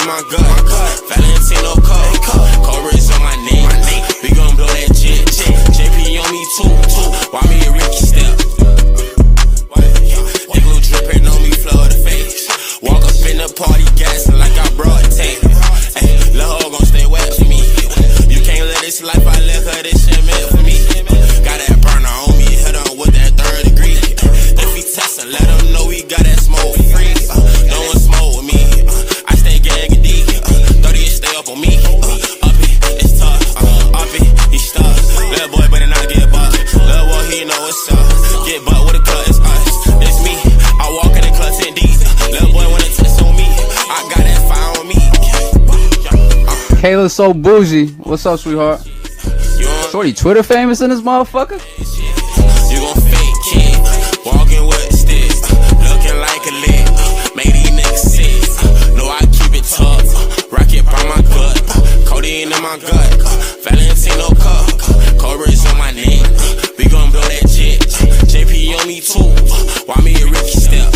in my gut. Valentino code, Cobra's on my name. We gon' blow that jet. JP on me too. Why me a Ricky step? Big little drippin' on me, flow of the face. Walk up in the party, gassing like I brought a tape. Hey, lil' hoe gon' stay wet for me. You can't live this life, I live her, this shit meant for me. Got that burner on me, hit on with that 3rd degree. If he testin', let him know he got that smoke free. No one smoke with me, I stay gagging deep. 30 stay up on me. Up it, it's tough. Up it, he stuck. Little boy better not get bucked. Little boy, he know what's up. Get bucked with a cut, it's us. It's me. I walk in the club 10 deep. Little boy wanna test on me. I got that fire on me. Kayla so bougie. What's up, sweetheart? Shorty Twitter famous in this motherfucker? You gon' fake kid, walking with a stick, looking like a lick, make these niggas sick. Know I keep it tough, rocket by my gut, codeine in my gut, Valentino cup, Cobra's on my neck. We gon' blow that jet, JP on me too. Why me a Ricky step?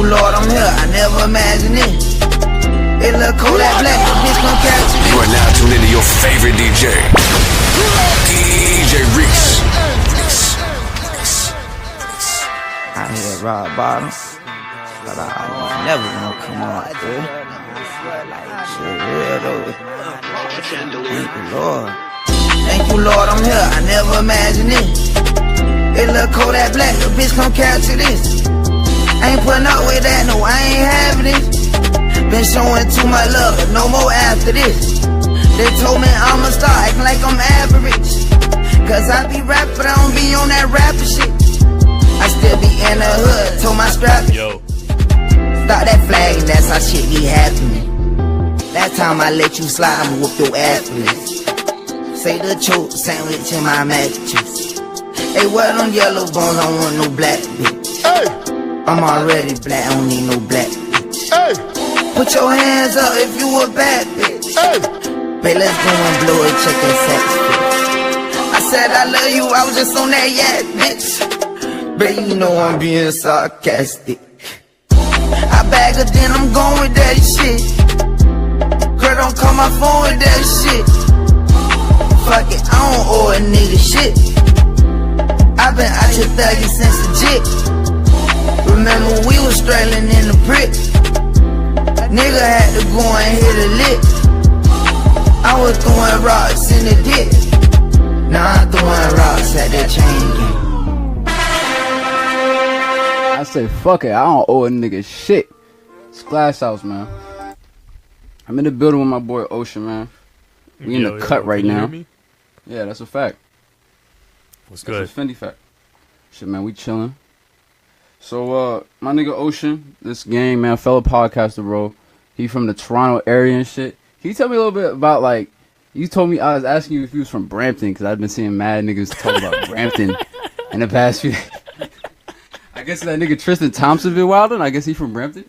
Lord, I'm here, I never imagined it. It look cold, that black, the bitch gon' catch it. You are now tuned into your favorite DJ, DJ Reese. I hear rock bottom, but I never gonna come out, dude. Shit real though. Thank you, Lord. Thank you, Lord, I'm here, I never imagined it. It look cold, that black, the bitch gon' catch this. I ain't putting up with that, no, I ain't having it. Been showing too much love, no more after this. They told me I'm a star, acting like I'm average. Cause I be rapping, but I don't be on that rapper shit. I still be in the hood, told my strap. Yo. Stop that flag, that's how shit be happening. Last time I let you slide, I'ma whoop your ass for this. Say the truth, sandwich in my mattress. Hey, what on yellow bones, I don't want no black bitch. Hey. I'm already black, I don't need no black bitch. Hey. Put your hands up if you a bad bitch. Hey. Babe, let's go and blow a chicken sex bitch. I said I love you, I was just on that yak bitch. Babe, you know I'm being sarcastic. I bag her, then I'm going with that shit. Girl, don't call my phone with that shit. Fuck it, I don't owe a nigga shit. I been out here thugging since legit. Remember we was straddling in the brick. Nigga had to go and hit a lick. I was throwing rocks in the dick. Now I'm throwing rocks at that chain gang. I say fuck it, I don't owe a nigga shit. It's Glass House, man. I'm in the building with my boy Ocean, man. We in the cut right now. Yeah, that's a fact. What's good? That's a Fendi fact. Shit, man, we chilling. So, my nigga Ocean, this gang, man, fellow podcaster, bro. He from the Toronto area and shit. Can you tell me a little bit about, like, you told me, I was asking you if you was from Brampton, because I've been seeing mad niggas talk about Brampton in the past few. I guess that nigga Tristan Thompson been wildin'. I guess he from Brampton.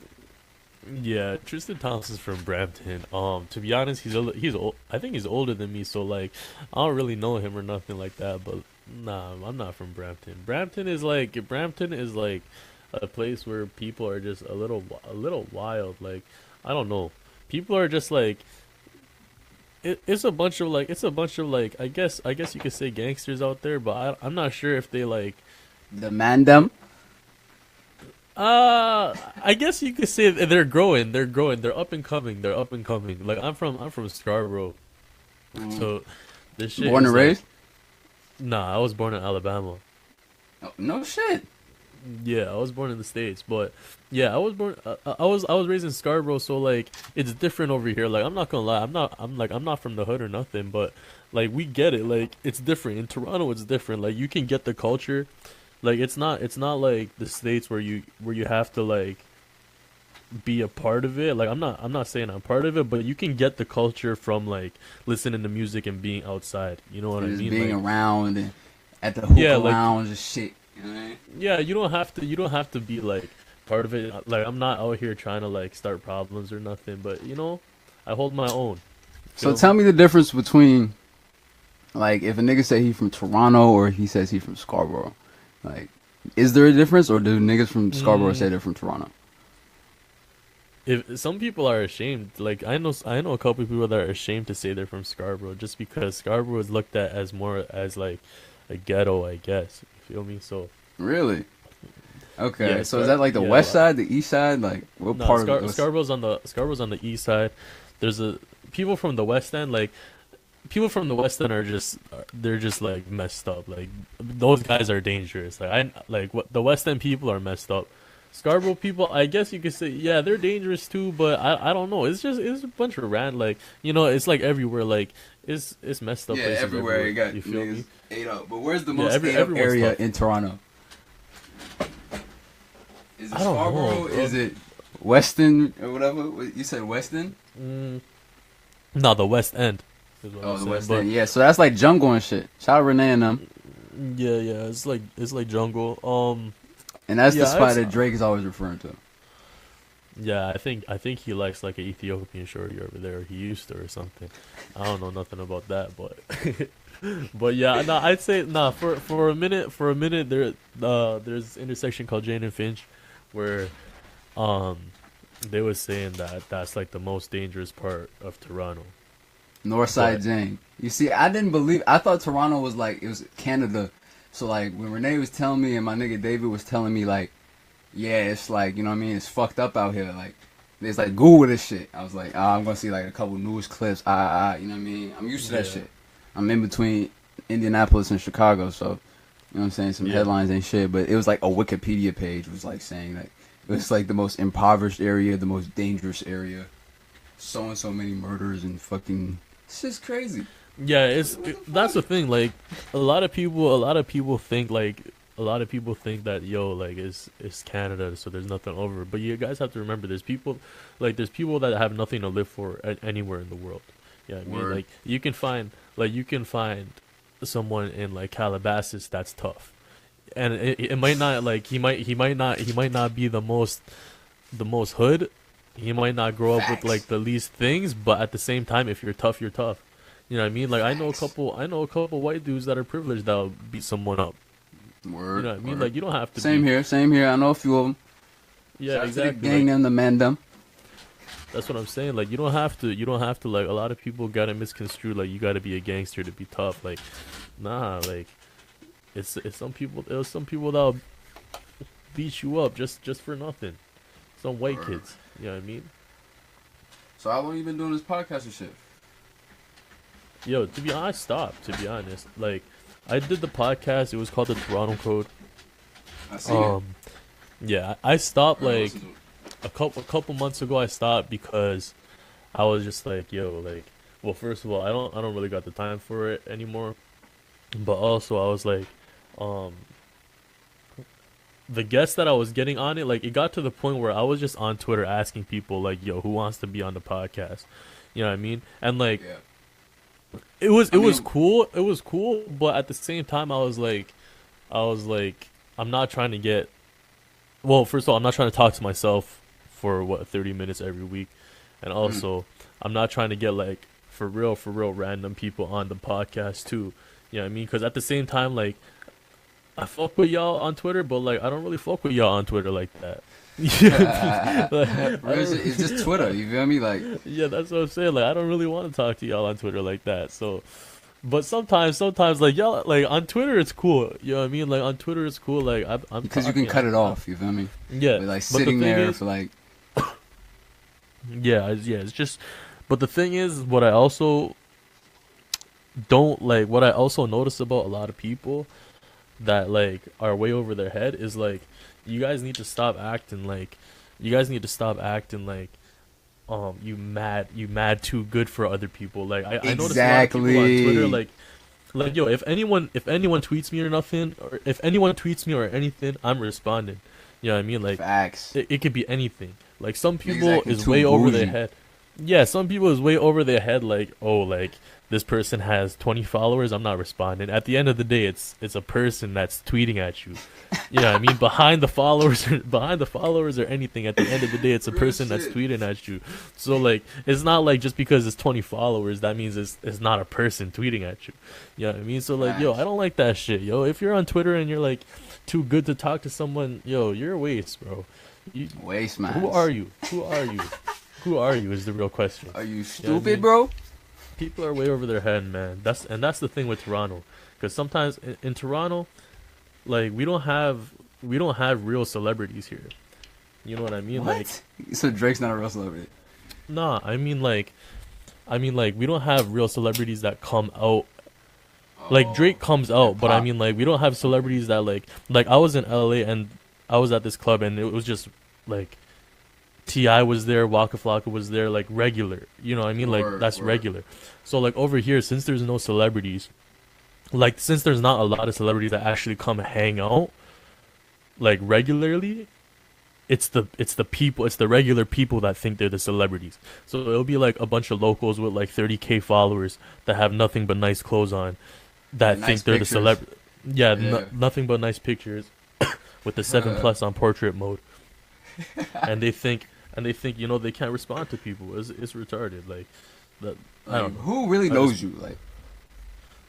Yeah, Tristan Thompson's from Brampton. To be honest, he's old. I think he's older than me, so like I don't really know him or nothing like that. But nah, I'm not from Brampton. Brampton is like a place where people are just a little wild. Like I don't know, people are just like it's a bunch of like I guess you could say gangsters out there, but I'm not sure if they like the Mandem. I guess you could say they're growing. They're up and coming. Like I'm from Scarborough, so this shit. Born and raised? Nah, I was born in Alabama. Oh, no shit. Yeah, I was born in the States, but yeah, I was born. I was raised in Scarborough, so like it's different over here. Like I'm not gonna lie, I'm not from the hood or nothing, but like we get it. Like it's different in Toronto. It's different. Like you can get the culture. Like it's not like the States where you have to like be a part of it. Like I'm not saying I'm part of it, but you can get the culture from like listening to music and being outside. You know what I mean? Being like, around and at the hookah lounge and shit. You know what I mean? Yeah, you don't have to be like part of it. Like, I'm not out here trying to like start problems or nothing, but you know, I hold my own. So tell me the difference between, like, if a nigga say he from Toronto or he says he from Scarborough. Like, is there a difference, or do niggas from Scarborough say they're from Toronto? If some people are ashamed, like I know a couple of people that are ashamed to say they're from Scarborough, just because Scarborough is looked at as more as like a ghetto, I guess. You feel me? So really, okay. Yeah, so is that like the west side, the east side, like what no, part of Scarborough's on the east side. There's people from the west end, like people from the west end they're just like messed up. Like those guys are dangerous. What the west end people are messed up. Scarborough people, I guess you could say, yeah, they're dangerous too, but I don't know. It's a bunch of like, you know, it's like everywhere. Like it's messed up. Yeah, places everywhere. You got feel me? ate up. But where's the most ate up everyone's area tough. in Toronto? Is it I don't Scarborough? know, Is it Weston or whatever? You said Weston? No, the West End. Is what Oh, I'm the saying, West but End. Yeah, so that's like jungle and shit. Shout out Renee and them. yeah, it's like jungle. And that's the Yeah, spot it's- that Drake is always referring to. Yeah, I think he likes like an Ethiopian shorty over there. He used to or something. I don't know nothing about that, but but yeah, no, I'd say for a minute there's this intersection called Jane and Finch, where they was saying that that's like the most dangerous part of Toronto. Northside But- Jane. You see, I thought Toronto was like, it was Canada. So like when Renee was telling me and my nigga David was telling me like, yeah, it's like, you know what I mean, it's fucked up out here. Like, it's like Google this shit. I was like, I'm gonna see like a couple news clips. You know what I mean? I'm used to that Yeah. shit. I'm in between Indianapolis and Chicago, so you know what I'm saying? Some Yeah. headlines ain't shit, but it was like a Wikipedia page was like saying like it was like the most impoverished area, the most dangerous area. So and so many murders and fucking, it's just crazy. Yeah, that's the thing. Like a lot of people think that yo, like it's Canada, so there's nothing over. But you guys have to remember, there's people that have nothing to live for anywhere in the world. Yeah, I mean, Word. like you can find someone in like Calabasas that's tough, and it might not like he might not be the most hood. He might not grow up with like the least things, but at the same time, if you're tough, you're tough. You know what I mean? Like I know a couple white dudes that are privileged that'll beat someone up. Word. You know what I mean? word. Like you don't have to. Same here. I know a few of them. Yeah, Shout out to the exactly. gang Like, and the Mandem. that's what I'm saying. Like you don't have to. Like a lot of people got it misconstrued. Like you got to be a gangster to be tough. Like, nah. Like, it's some people. There's some people that'll beat you up just for nothing. Some white kids. You know what I mean? So how long you been doing this podcast and shit? Yo, to be honest, I stopped. To be honest, like I did the podcast. It was called the Toronto Code. I see it. Yeah, I stopped Alright, like listen to it. a couple months ago. I stopped because I was just like, yo, like, well, first of all, I don't really got the time for it anymore. But also, I was like, the guests that I was getting on it, like, it got to the point where I was just on Twitter asking people, like, yo, who wants to be on the podcast? You know what I mean? And like, Yeah. it was mean- cool. It was cool, but at the same time, I was like, I'm not trying to get. Well, first of all, I'm not trying to talk to myself for 30 minutes every week, and also, I'm not trying to get like for real random people on the podcast too. You know what I mean? Because at the same time, like, I fuck with y'all on Twitter, but like, I don't really fuck with y'all on Twitter like that. You know what I mean? Like, I don't It's just Twitter, you feel me? Like, yeah, that's what I'm saying. Like, I don't really want to talk to y'all on Twitter like that. So, but sometimes, like y'all, like on Twitter, it's cool. You know what I mean? Like on Twitter, it's cool. Like I'm because you can cut it off, you feel me? Yeah, But, like but the sitting thing there is- for like, yeah. It's just. But the thing is, what I also don't like, what I also notice about a lot of people that like are way over their head is like, you guys need to stop acting like, you mad too good for other people. Like I notice a lot of people on Twitter like yo, if anyone tweets me or nothing, or if anyone tweets me or anything, I'm responding. You know what I mean? Like facts. it could be anything. Like some people acting is too way over their bougie. head. Yeah, some people is way over their head. Like, oh, like this person has 20 followers, I'm not responding. At the end of the day, it's a person that's tweeting at you. You know what I mean? Behind the followers or anything, at the end of the day, it's a person that's tweeting at you. So like, it's not like just because it's 20 followers, that means it's not a person tweeting at you. You know what I mean? So like, yo, I don't like that shit, yo. If you're on Twitter and you're like too good to talk to someone, yo, you're a waste, bro. Waste, man. Who are you? Who are you? Who are you is the real question. Are you stupid, bro? People are way over their head, man. That's the thing with Toronto, because sometimes in Toronto, like we don't have real celebrities here. You know what I mean? What? Like, so Drake's not a real celebrity? Nah, I mean like we don't have real celebrities that come out. Like Drake comes out, but I mean like we don't have celebrities that like I was in LA and I was at this club and it was just like T.I. was there, Waka Flocka was there, like regular. You know what I mean? Like that's regular. So like over here, since there's no celebrities, like since there's not a lot of celebrities that actually come hang out like regularly, it's the people, it's the regular people that think they're the celebrities. So it'll be like a bunch of locals with like 30K followers that have nothing but nice clothes on that nice think they're pictures. the celebrity. Yeah, nothing but nice pictures with the 7+ on portrait mode. and they think you know they can't respond to people. It's retarded. Like that. I don't know. Who really knows you? Like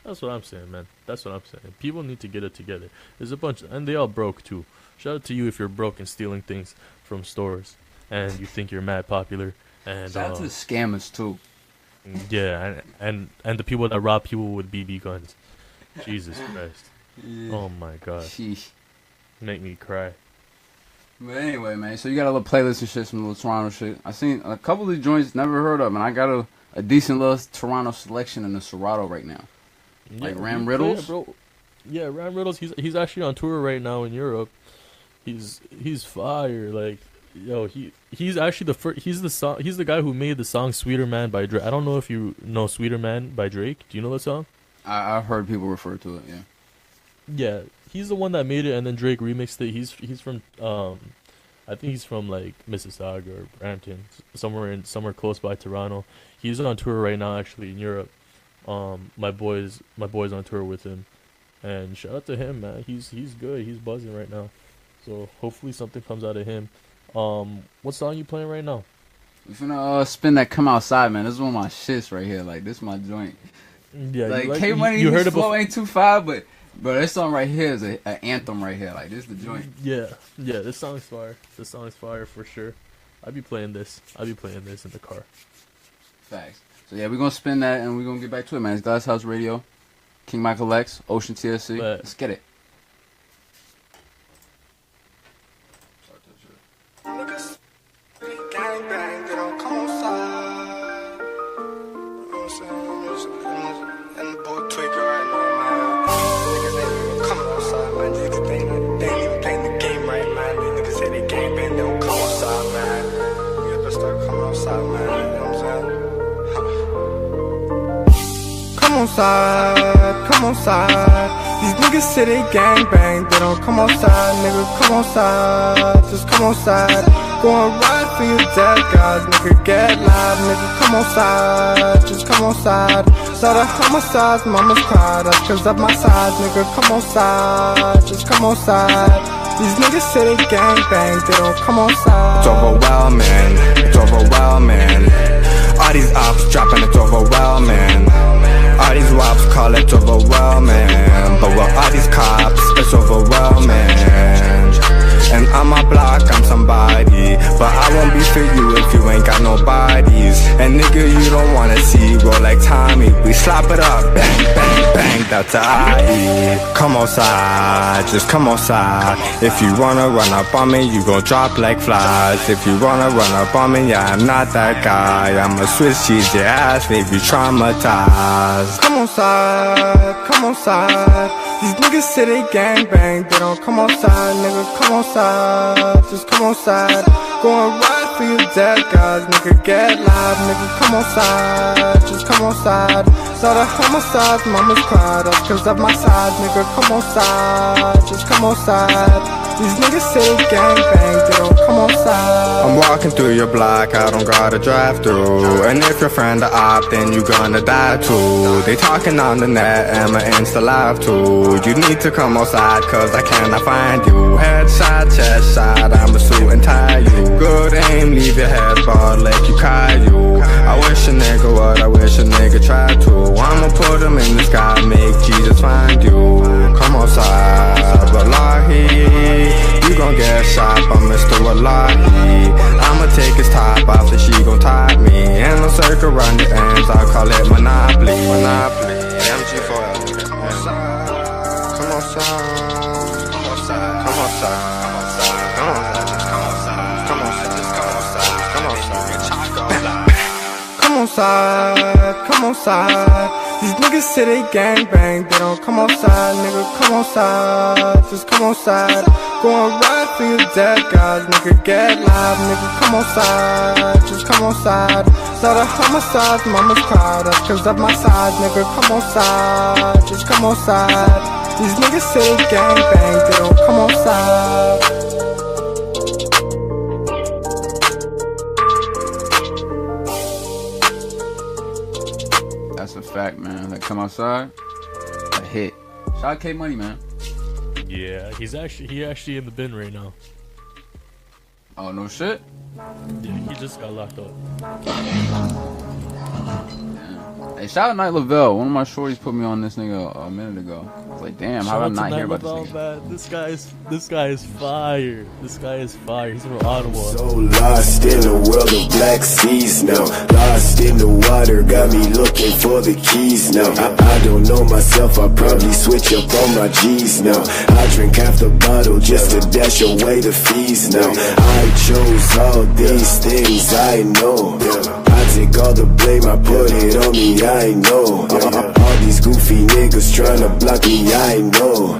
that's what I'm saying, man. That's what I'm saying. People need to get it together. There's a bunch, and they all broke too. Shout out to you if you're broke and stealing things from stores, and you think you're mad popular. And shout out to the scammers too. Yeah, and the people that rob people with BB guns. Jesus Christ. Yeah. Oh my God. Sheesh. Make me cry. But anyway, man, so you got a little playlist and shit, some little Toronto shit. I seen a couple of joints never heard of, and I got a decent little Toronto selection in the Serato right now. Yeah, like Ram Riddles? Yeah, Ram Riddles, he's actually on tour right now in Europe. He's fire. Like, yo, he's actually he's the guy who made the song Sweeter Man by Drake. I don't know if you know Sweeter Man by Drake. Do you know the song? I've heard people refer to it, yeah. Yeah, he's the one that made it, and then Drake remixed it. He's from I think he's from like Mississauga or Brampton, somewhere close by Toronto. He's on tour right now, actually in Europe. My boy's on tour with him, and shout out to him, man. He's good. He's buzzing right now. So hopefully something comes out of him. What song you playing right now? We finna spin that Come Outside, man. This is one of my shits right here. Like this is my joint. Yeah, like K Money, you heard it flow before. ain't too far, but this song right here is an anthem right here. Like this is the joint. Yeah, this song's fire. This song's fire for sure. I'd be playing this in the car. Facts. So yeah, we're gonna spin that and we're gonna get back to it, man. It's Glass House Radio, King Michael X, Ocean TSC. Let's get it. Niggas gang bang, they don't come outside. You know what I'm saying? And the boy tweaking right now, man. Niggas ain't even come outside, man. Niggas they ain't even playing the game right, man. These niggas say they gang bang, they don't come outside, man. You gotta start coming outside, man. You know what I'm saying? Come outside, come outside. These niggas say they gang bang, they don't come outside, nigga, come outside, just come outside. Go and ride for your dead guys, nigga, get live, nigga, come outside, just come outside. Lot of homicides, mamas cry, that's cause of my size, nigga, come outside, just come outside. These niggas say they gang bang, they don't come outside. It's overwhelming, it's overwhelming. All these ops dropping, it's overwhelming. All these wops call it overwhelming. But with all these cops, it's overwhelming. And on my block, I'm somebody, but I won't be for you if you ain't got no bodies. And nigga, you don't wanna see roll like Tommy. We slap it up, bang, bang, bang, that's I. Come outside, just come outside. If you wanna run up on me, you gon' drop like flies. If you wanna run up on me, yeah, I'm not that guy. I'ma switch cheese your ass, leave you traumatized. Come outside, come outside. These niggas say they gang bang, they don't come outside, nigga, come outside, just come outside. Go and ride for your dead guys, nigga, get live, nigga, come outside, just come outside. Lot of homicides, mamas cry, that's cause of my size, nigga, come outside, just come outside. These niggas say they gangbang, they don't come on side. I'm walking through your block, I don't gotta drive through. And if your friend a op, then you gonna die too. They talking on the net and my Insta live too. You need to come outside cause I cannot find you. Headshot, chest shot, I'ma suit and tie you. Good aim, leave your head bald, let you Caillou. I wish a nigga would, I wish a nigga tried to. I'ma put him in the sky, make Jesus find you. Come outside, wallahi, you gon' get shot by Mr. Wallahi. I'ma take his top off and she gon' tie me. And I'll circle around the ends, I'll call it Monopoly. Monopoly, MG forever. Come outside, come outside, come outside, come outside, come outside, come outside, come outside, come outside, come outside. These niggas say they gangbang, they don't come outside, nigga, come outside, just come outside. Go and ride for your dead guys, nigga, get live, nigga, come outside, just come outside. Lot of homicides, mamas cry, that's cause of my size, nigga, come outside, just come outside. These niggas say they gangbang, they don't come outside. That's a fact, man. Like, come outside, a hit. Shout out K Money, man. Yeah, he actually in the bin right now. Oh, no shit? Yeah, he just got locked up. Hey, shout out Night Lavelle. One of my shorties put me on this nigga a minute ago. I was like, damn, how did I not hear about this nigga? Man. This guy is fire. This guy is fire. He's from Ottawa. So lost in the world of black seas now. Lost in the water, got me looking for the keys now. I don't know myself, I probably switch up on my G's now. I drink half the bottle just to dash away the fees now. I chose all these things, I know. I take all the blame, I put it on me, I know. All these goofy niggas tryna block me, I know.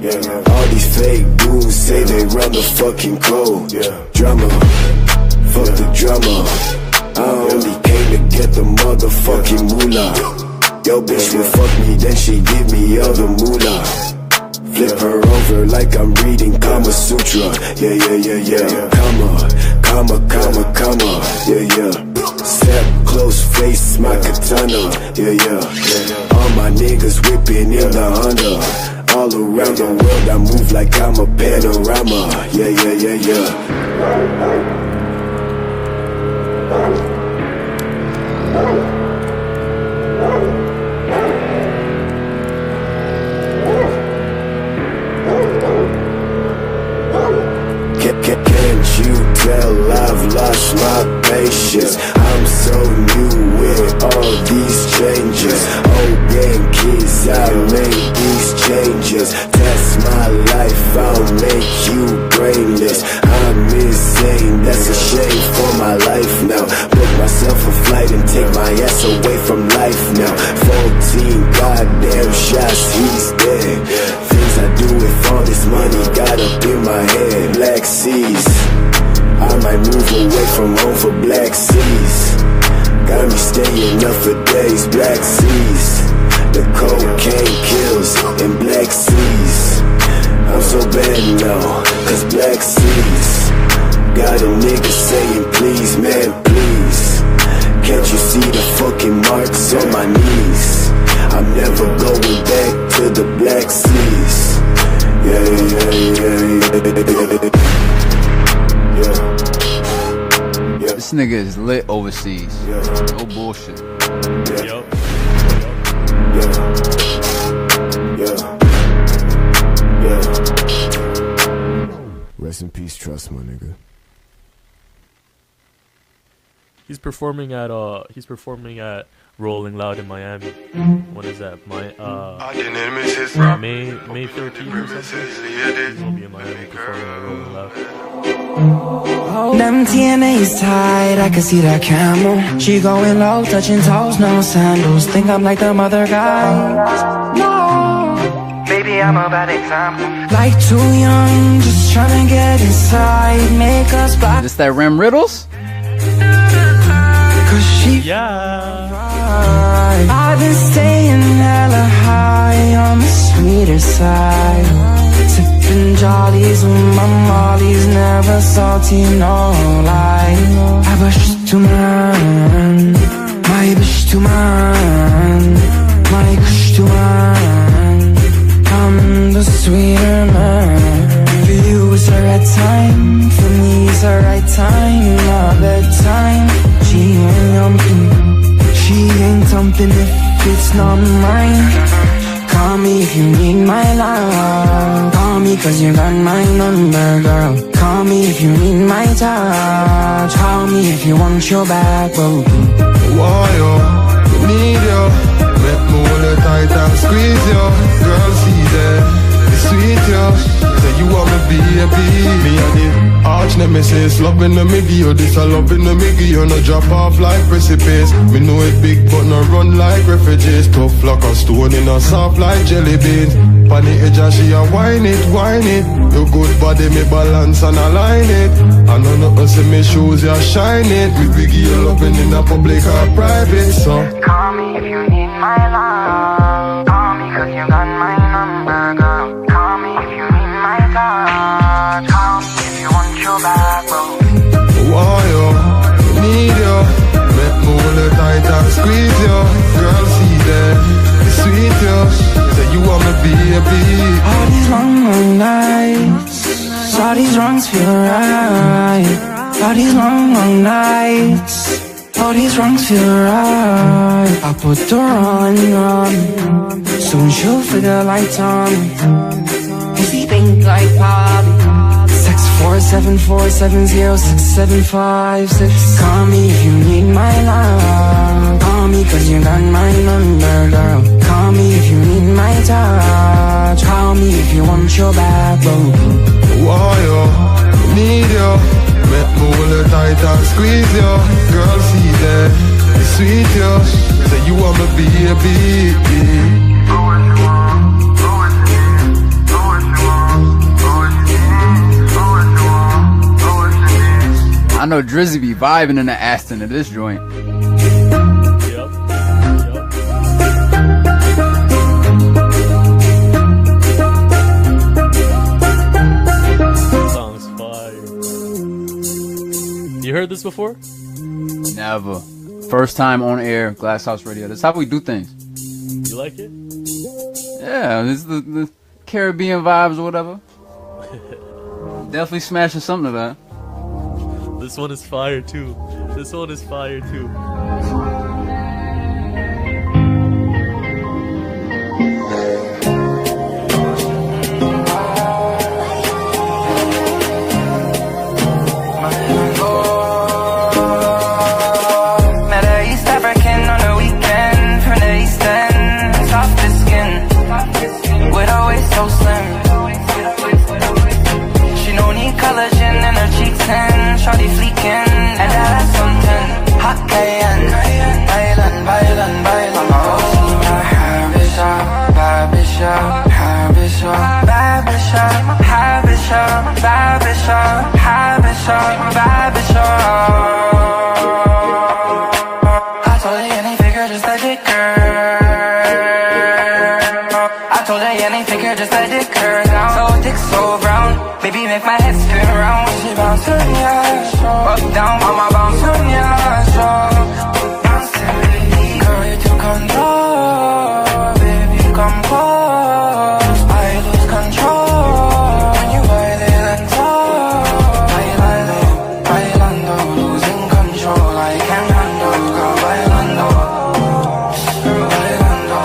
All these fake dudes say they run the fucking code. Drama, fuck the drama. I only came to get the motherfucking moolah. Yo bitch will fuck me, then she give me all the moolah. Flip her over like I'm reading Kama Sutra. Yeah, yeah, yeah, yeah. Comma, yeah, yeah. Step close, face my katana. Yeah, yeah. All my niggas whipping in the Honda. All around the world I move like I'm a panorama. Yeah, yeah, yeah, yeah. Can't you tell I've lost my patience? I'm so new with all these changes. Old gang kids, I made these changes. Test my life, I'll make you brainless. I'm insane, that's a shame for my life now. Book myself a flight and take my ass away from life now. 14 goddamn shots, he's dead. Things I do with all this money got up in my head. Black seas, I might move away from home for black seas. Got me staying up for days. Black seas, the cocaine kills in black seas. I'm so bad now, cause black seas got a nigga saying please, man, please. Can't you see the fucking marks on my knees? I'm never going back to the black seas. Yeah, yeah, yeah, yeah. This nigga is lit overseas. No bullshit. Yup. Rest in peace, trust my nigga. He's performing at Rolling Loud in Miami. When is that? May 13th or something. He's gonna be in Miami performing at Rolling Loud. Them TNA's tight, I can see that camel. She going low, touching toes, no sandals. Think I'm like the other guys. No, baby, I'm a bad example. Like too young, just trying to get inside. Make us black. This that Rem Riddles? Cause she I've been staying hella high on the sweeter side. Sipping Jolly Molly's with my Molly's never salty, no lie. I wish to man, my bitch to man, my kush to man. I'm the sweeter man. For you it's the right time, for me it's the right time. My bedtime, she ain't jumping, she ain't thumping if it's not mine. Call me if you need my love. Call me cause you got my number, girl. Call me if you need my touch. Call me if you want your back broken. Why you need you? Make me hold you tight and squeeze you. Girl, see that it's sweet you. Say you want me baby. Me and the arch nemesis, loving the Miggy. You this a loving the Miggy. You no drop off like precipice. Me know it big but no run like refugees. Tough like a stone in a soft like jelly beans. On the edge and she a whine it, whine it. Your good body me balance and align it. I know nothing see me shoes you shine it. We Biggie you loving in a public or private. So call me if you need my love. Call me cause you got my number, girl. Call me if you need my touch. Call me if you want your back, bro. Why you need you? Make me hold you tight and squeeze you. Girl, see that it's sweet you. Say you want me baby. All these long nights, all these wrongs feel right. All these long nights, all these wrongs feel right. I put the on, soon she'll figure lights on. Easy think like pop. 647470675. Call me if you need my love. Call me cause you got my number, girl. Call me if you need my touch. Call me if you want your back broken. Why you need you? Make me hold you tight and squeeze you. Girl, see that it's sweet you. Say you want me baby. I know Drizzy be vibing in the Aston of this joint. Yep. Song's fire. You heard this before? Never. First time on air, Glass House Radio. That's how we do things. You like it? Yeah, this is the Caribbean vibes or whatever. Definitely smashing something of that. This one is fire too. This one is fire too. Met a East African on the weekend from the East End. Soft skin, with her waist so slim. She no need collagen in her cheeks and shawty fleeking, and that's something. Hot Cayenne, bailan, bailan, bailan. Oh, she my Habisha, Babisha, Habisha, Babisha, Habisha, Babisha, Habisha, Babisha. I told her you ain't figure just a dicker. I told her you ain't figure just a dicker. So thick, so brown, baby make my head spin around. She bounce on ya, up down, mama bounce on ya, bouncing, baby. Girl, you took control, baby, come close. I lose control when you violate and talk. Bailando, bailando, losing control. I can't handle, girl, bailando, bailando.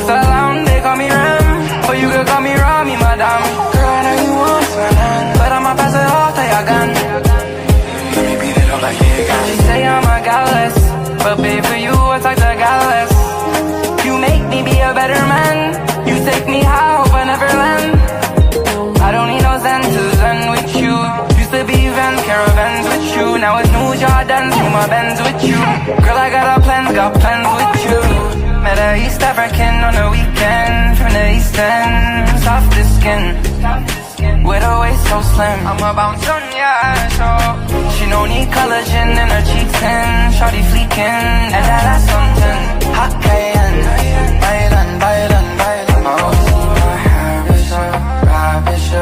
Salam, they call me Ram, but you can call me Rami, madam. Girl, I know you want some, but I'ma pass it off to your gun. Let me beat it up like you got. She say I'm a gallus, but babe, for you it's like the gallus. You make me be a better man. You take me high over Neverland. I don't need no zen to zen with you. Used to be Van caravans with you. Now it's New Jordan through my Benz with you. Girl, I got plans with you. Met a East African on the weekend from the East End. Soft skin, with her waist so slim. I'm a bounce on ya, so she no need collagen in her cheeks and shawty fleeking, and that's something. Hot Cayenne, bailan, bailan, bailan. Oh, she my Habisha, Habisha,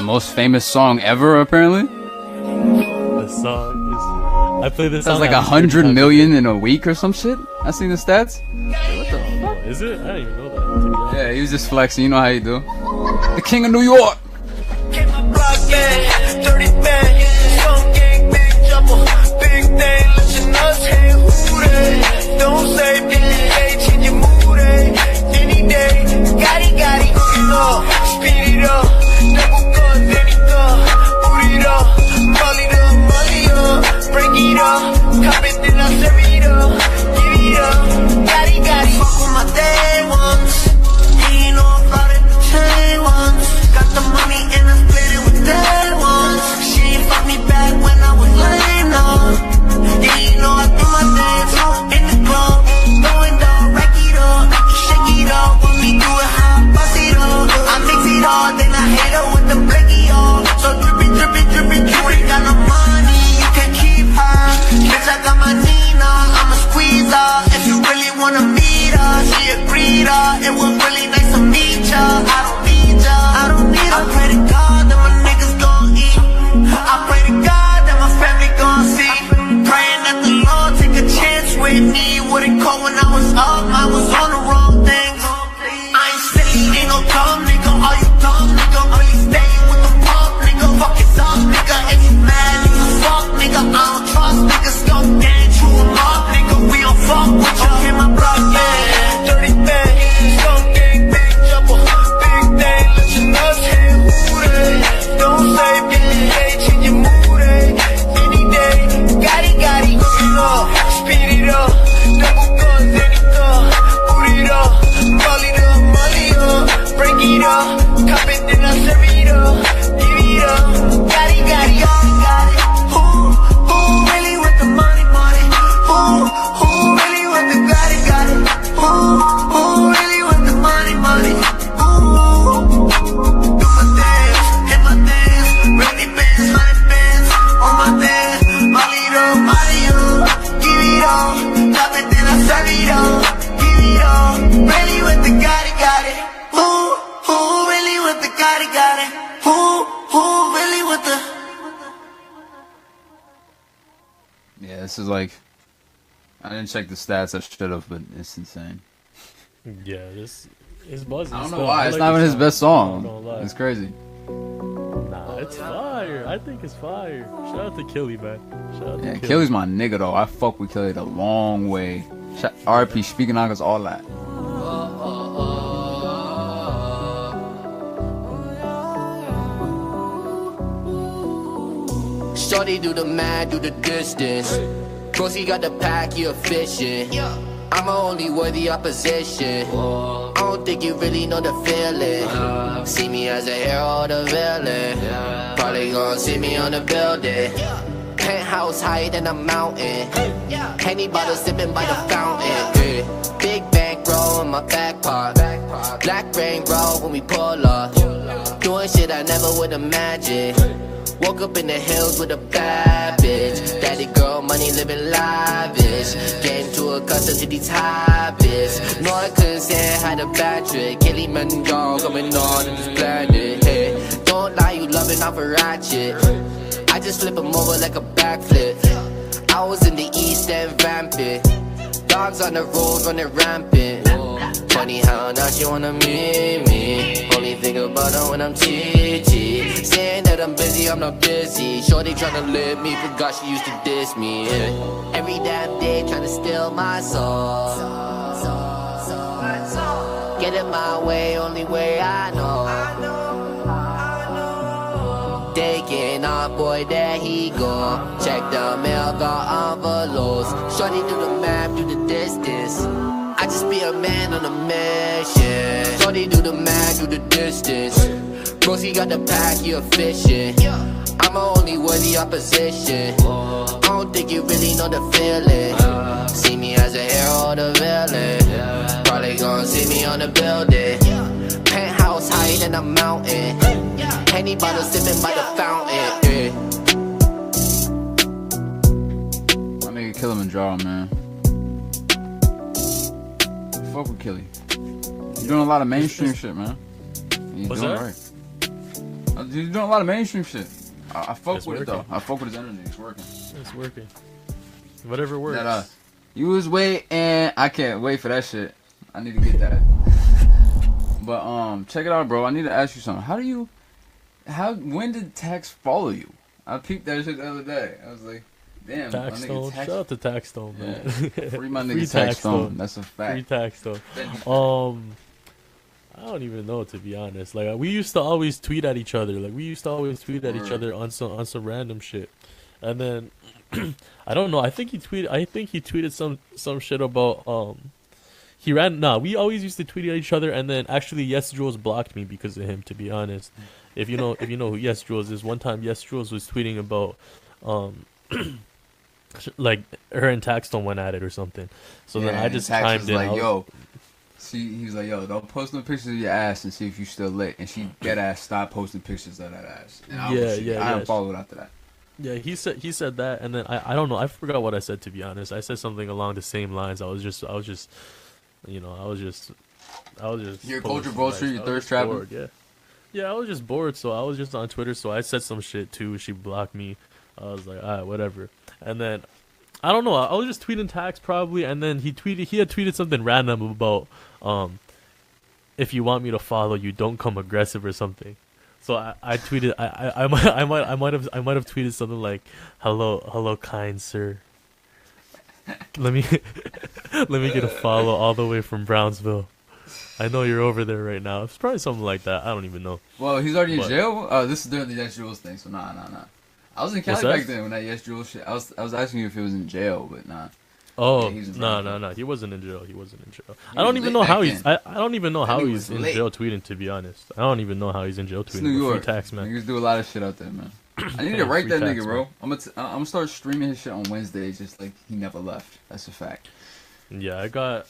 most famous song ever, apparently. The song is. I play this song. That's like 100 million in a week or some shit. I seen the stats. What the fuck? Is it? I didn't even know that. To be honest. Yeah, he was just flexing. You know how you do. The king of New York. Came my block, man, 30 bang, some gang, big jumper, big thing, listen us, hey, who they? Don't say BH in your mood, any day, got it, speed it up, double guns, any gun, boot it up, molly up, break it up, cop it, then I serve it up, give it up, got it, fuck with my day ones, you know about it, the chain ones, got the money and I split it with that ones, she ain't fuck me back when I was laying up, yeah, you know I do my dance in the club, going down, rack it up, shake it up, when we do it how I bust it up, I mix it all, then I hit her with the blicky on, so drippin', you ain't got no money, you can keep her, bitch I got my Nina, I'ma squeeze her, if you really wanna meet her, she agreed her, it was really nice to meet ya, I don't need ya, I pray to God that my niggas gon' eat, I pray to God that my family gon' see, praying that the Lord take a chance with me, wouldn't call when I was up, I was on the wrong things, I ain't silly, ain't no dumb nigga, all you dumb nigga, really stay with the pump nigga, fuck it up nigga, if you mad you can fuck nigga, I don't trust niggas, gon' gang you them up nigga, we don't fuck with ya, okay my block, yeah, dirty bang, some gang, big jumper, big thing, listen us, hey, who they, don't say BH in your mood, any day, got it, speed it up, double guns, any gun, boot it up, molly up, break it up, cop it, then I serve it up, give it up, got it, who really with the money, who really with the got it, who really with the money, do my dance, hit my dance, ready bands, 100 bands, on my dance, molly up, give it up, cop it, then I serve it up, give it up, really with the got it, who really with the got it, who really with the. Yeah, this is like. I didn't check the stats. I should have, but it's insane. Yeah, this is buzzing. I don't know why. It's not even his best song. It's crazy. Nah, it's fire. I think it's fire. Shout out to Killy, man. Shout out to Killy. Killy's my nigga though. I fuck with Killy the long way. RP speaking on us all that. Shorty do the math, do the distance. Proceed got the pack, you efficient. I'm only worthy opposition. I don't think you really know the feeling. See me as a hero or the villain. Probably gonna see me on the building. Penthouse higher than a mountain. Henny bottle sipping by the fountain. Big bankroll in my back part. Black rain roll when we pull up. Doing shit I never would imagine. Woke up in the hills with a bad bitch. Daddy girl, money living lavish. Getting too accustomed to these habits. No, I couldn't say hi to Patrick. Kelly man, y'all coming on in this planet. Hey, don't lie, you loving off a ratchet. I just flip him over like a backflip. I was in the East End rampant. Dogs on the road running rampant. Funny how now she wanna meet me. Only think about her when I'm TT. Saying that I'm busy, I'm not busy. Shorty tryna live me, forgot she used to diss me. Yeah. Every damn day tryna steal my soul. Get it my way, only way I know. Taking off, boy, there he go. Check the mail, got envelopes. Shorty do the math, do the distance. I just be a man on a mission. Shorty do the math, do the distance. Rosie got the pack, you efficient. I'm only worthy opposition. I don't think you really know the feeling. See me as a hero or the villain. Probably gonna see me on the building. Penthouse higher than a mountain. Henny bottle sipping by the fountain. My nigga Kilimanjaro, man. Fuck with Killy. You're doing a lot of mainstream shit, man. You're doing right. He's doing a lot of mainstream shit. I fuck It's with it working. though. I fuck with his energy. It's working. It's working. Whatever works. That you was waiting. I can't wait for that shit. I need to get that. But check it out, bro. I need to ask you something. When did Tax follow you? I peeped that shit the other day. I was like, damn. TAXSTONE. Shout out to TAXSTONE, man. Free my nigga TAXSTONE. That's a fact. Free TAXSTONE. I don't even know, to be honest. Like, we used to always tweet at each other. Each other on some random shit. And then I don't know. I think he tweeted some shit about we always used to tweet at each other, and then actually Yes Jules blocked me because of him, to be honest. If you know who Yes Jules is, one time Yes Jules was tweeting about like her and TAXSTONE went at it or something. So then I just chimed in. Like, yo, he was like, yo, don't post no pictures of your ass and see if you still lit. And she dead ass stopped posting pictures of that ass. And I unfollowed after that. Yeah, he said that, and then I don't know. I forgot what I said, to be honest. I said something along the same lines. I was just Your culture vulture, your thirst trapper. Yeah, I was just bored, so I was just on Twitter. So I said some shit too. She blocked me. I was like, alright, whatever. And then I don't know. I was just tweeting Tax probably, and then he had tweeted something random about if you want me to follow you, don't come aggressive or something. So I tweeted I might have tweeted something like, hello kind sir. Let me get a follow all the way from Brownsville. I know you're over there right now. It's probably something like that. I don't even know. Well, he's already in jail. This is during the Yes Jules thing, so nah. I was in Cali back then when that Yes Jules shit. I was asking you if he was in jail, but nah. Oh, no. He wasn't in jail. I don't even know how he's. I don't even know how he's in jail tweeting. To be honest, I don't even know how he's in jail tweeting. It's New York. Free Tax, man. Niggas do a lot of shit out there, man. I need to write that nigga, bro. I'm gonna start streaming his shit on Wednesdays, just like he never left. That's a fact. Yeah, I got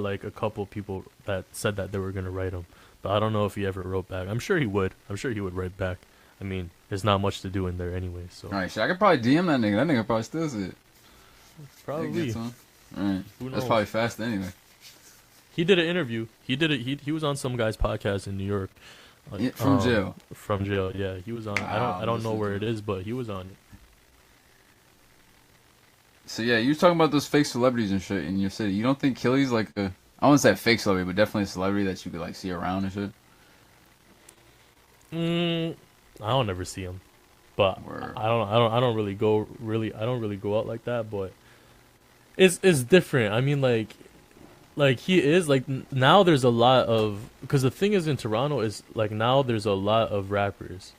like a couple people that said that they were gonna write him, but I don't know if he ever wrote back. I'm sure he would. Write back. I mean, there's not much to do in there anyway. So. All right, so I could probably DM that nigga. That nigga probably still see it. Probably. All right. That's probably fast anyway. He did an interview. He was on some guy's podcast in New York. From jail. From jail, yeah. He was on. I don't know where it is, but he was on it. So yeah, you was talking about those fake celebrities and shit in your city. You don't think Killy's like I wouldn't say a fake celebrity, but definitely a celebrity that you could like see around and shit? I don't ever see him, but I don't really go out like that. But it's different. I mean, like he is like now. There's a lot of because the thing is in Toronto is like now there's a lot of rappers,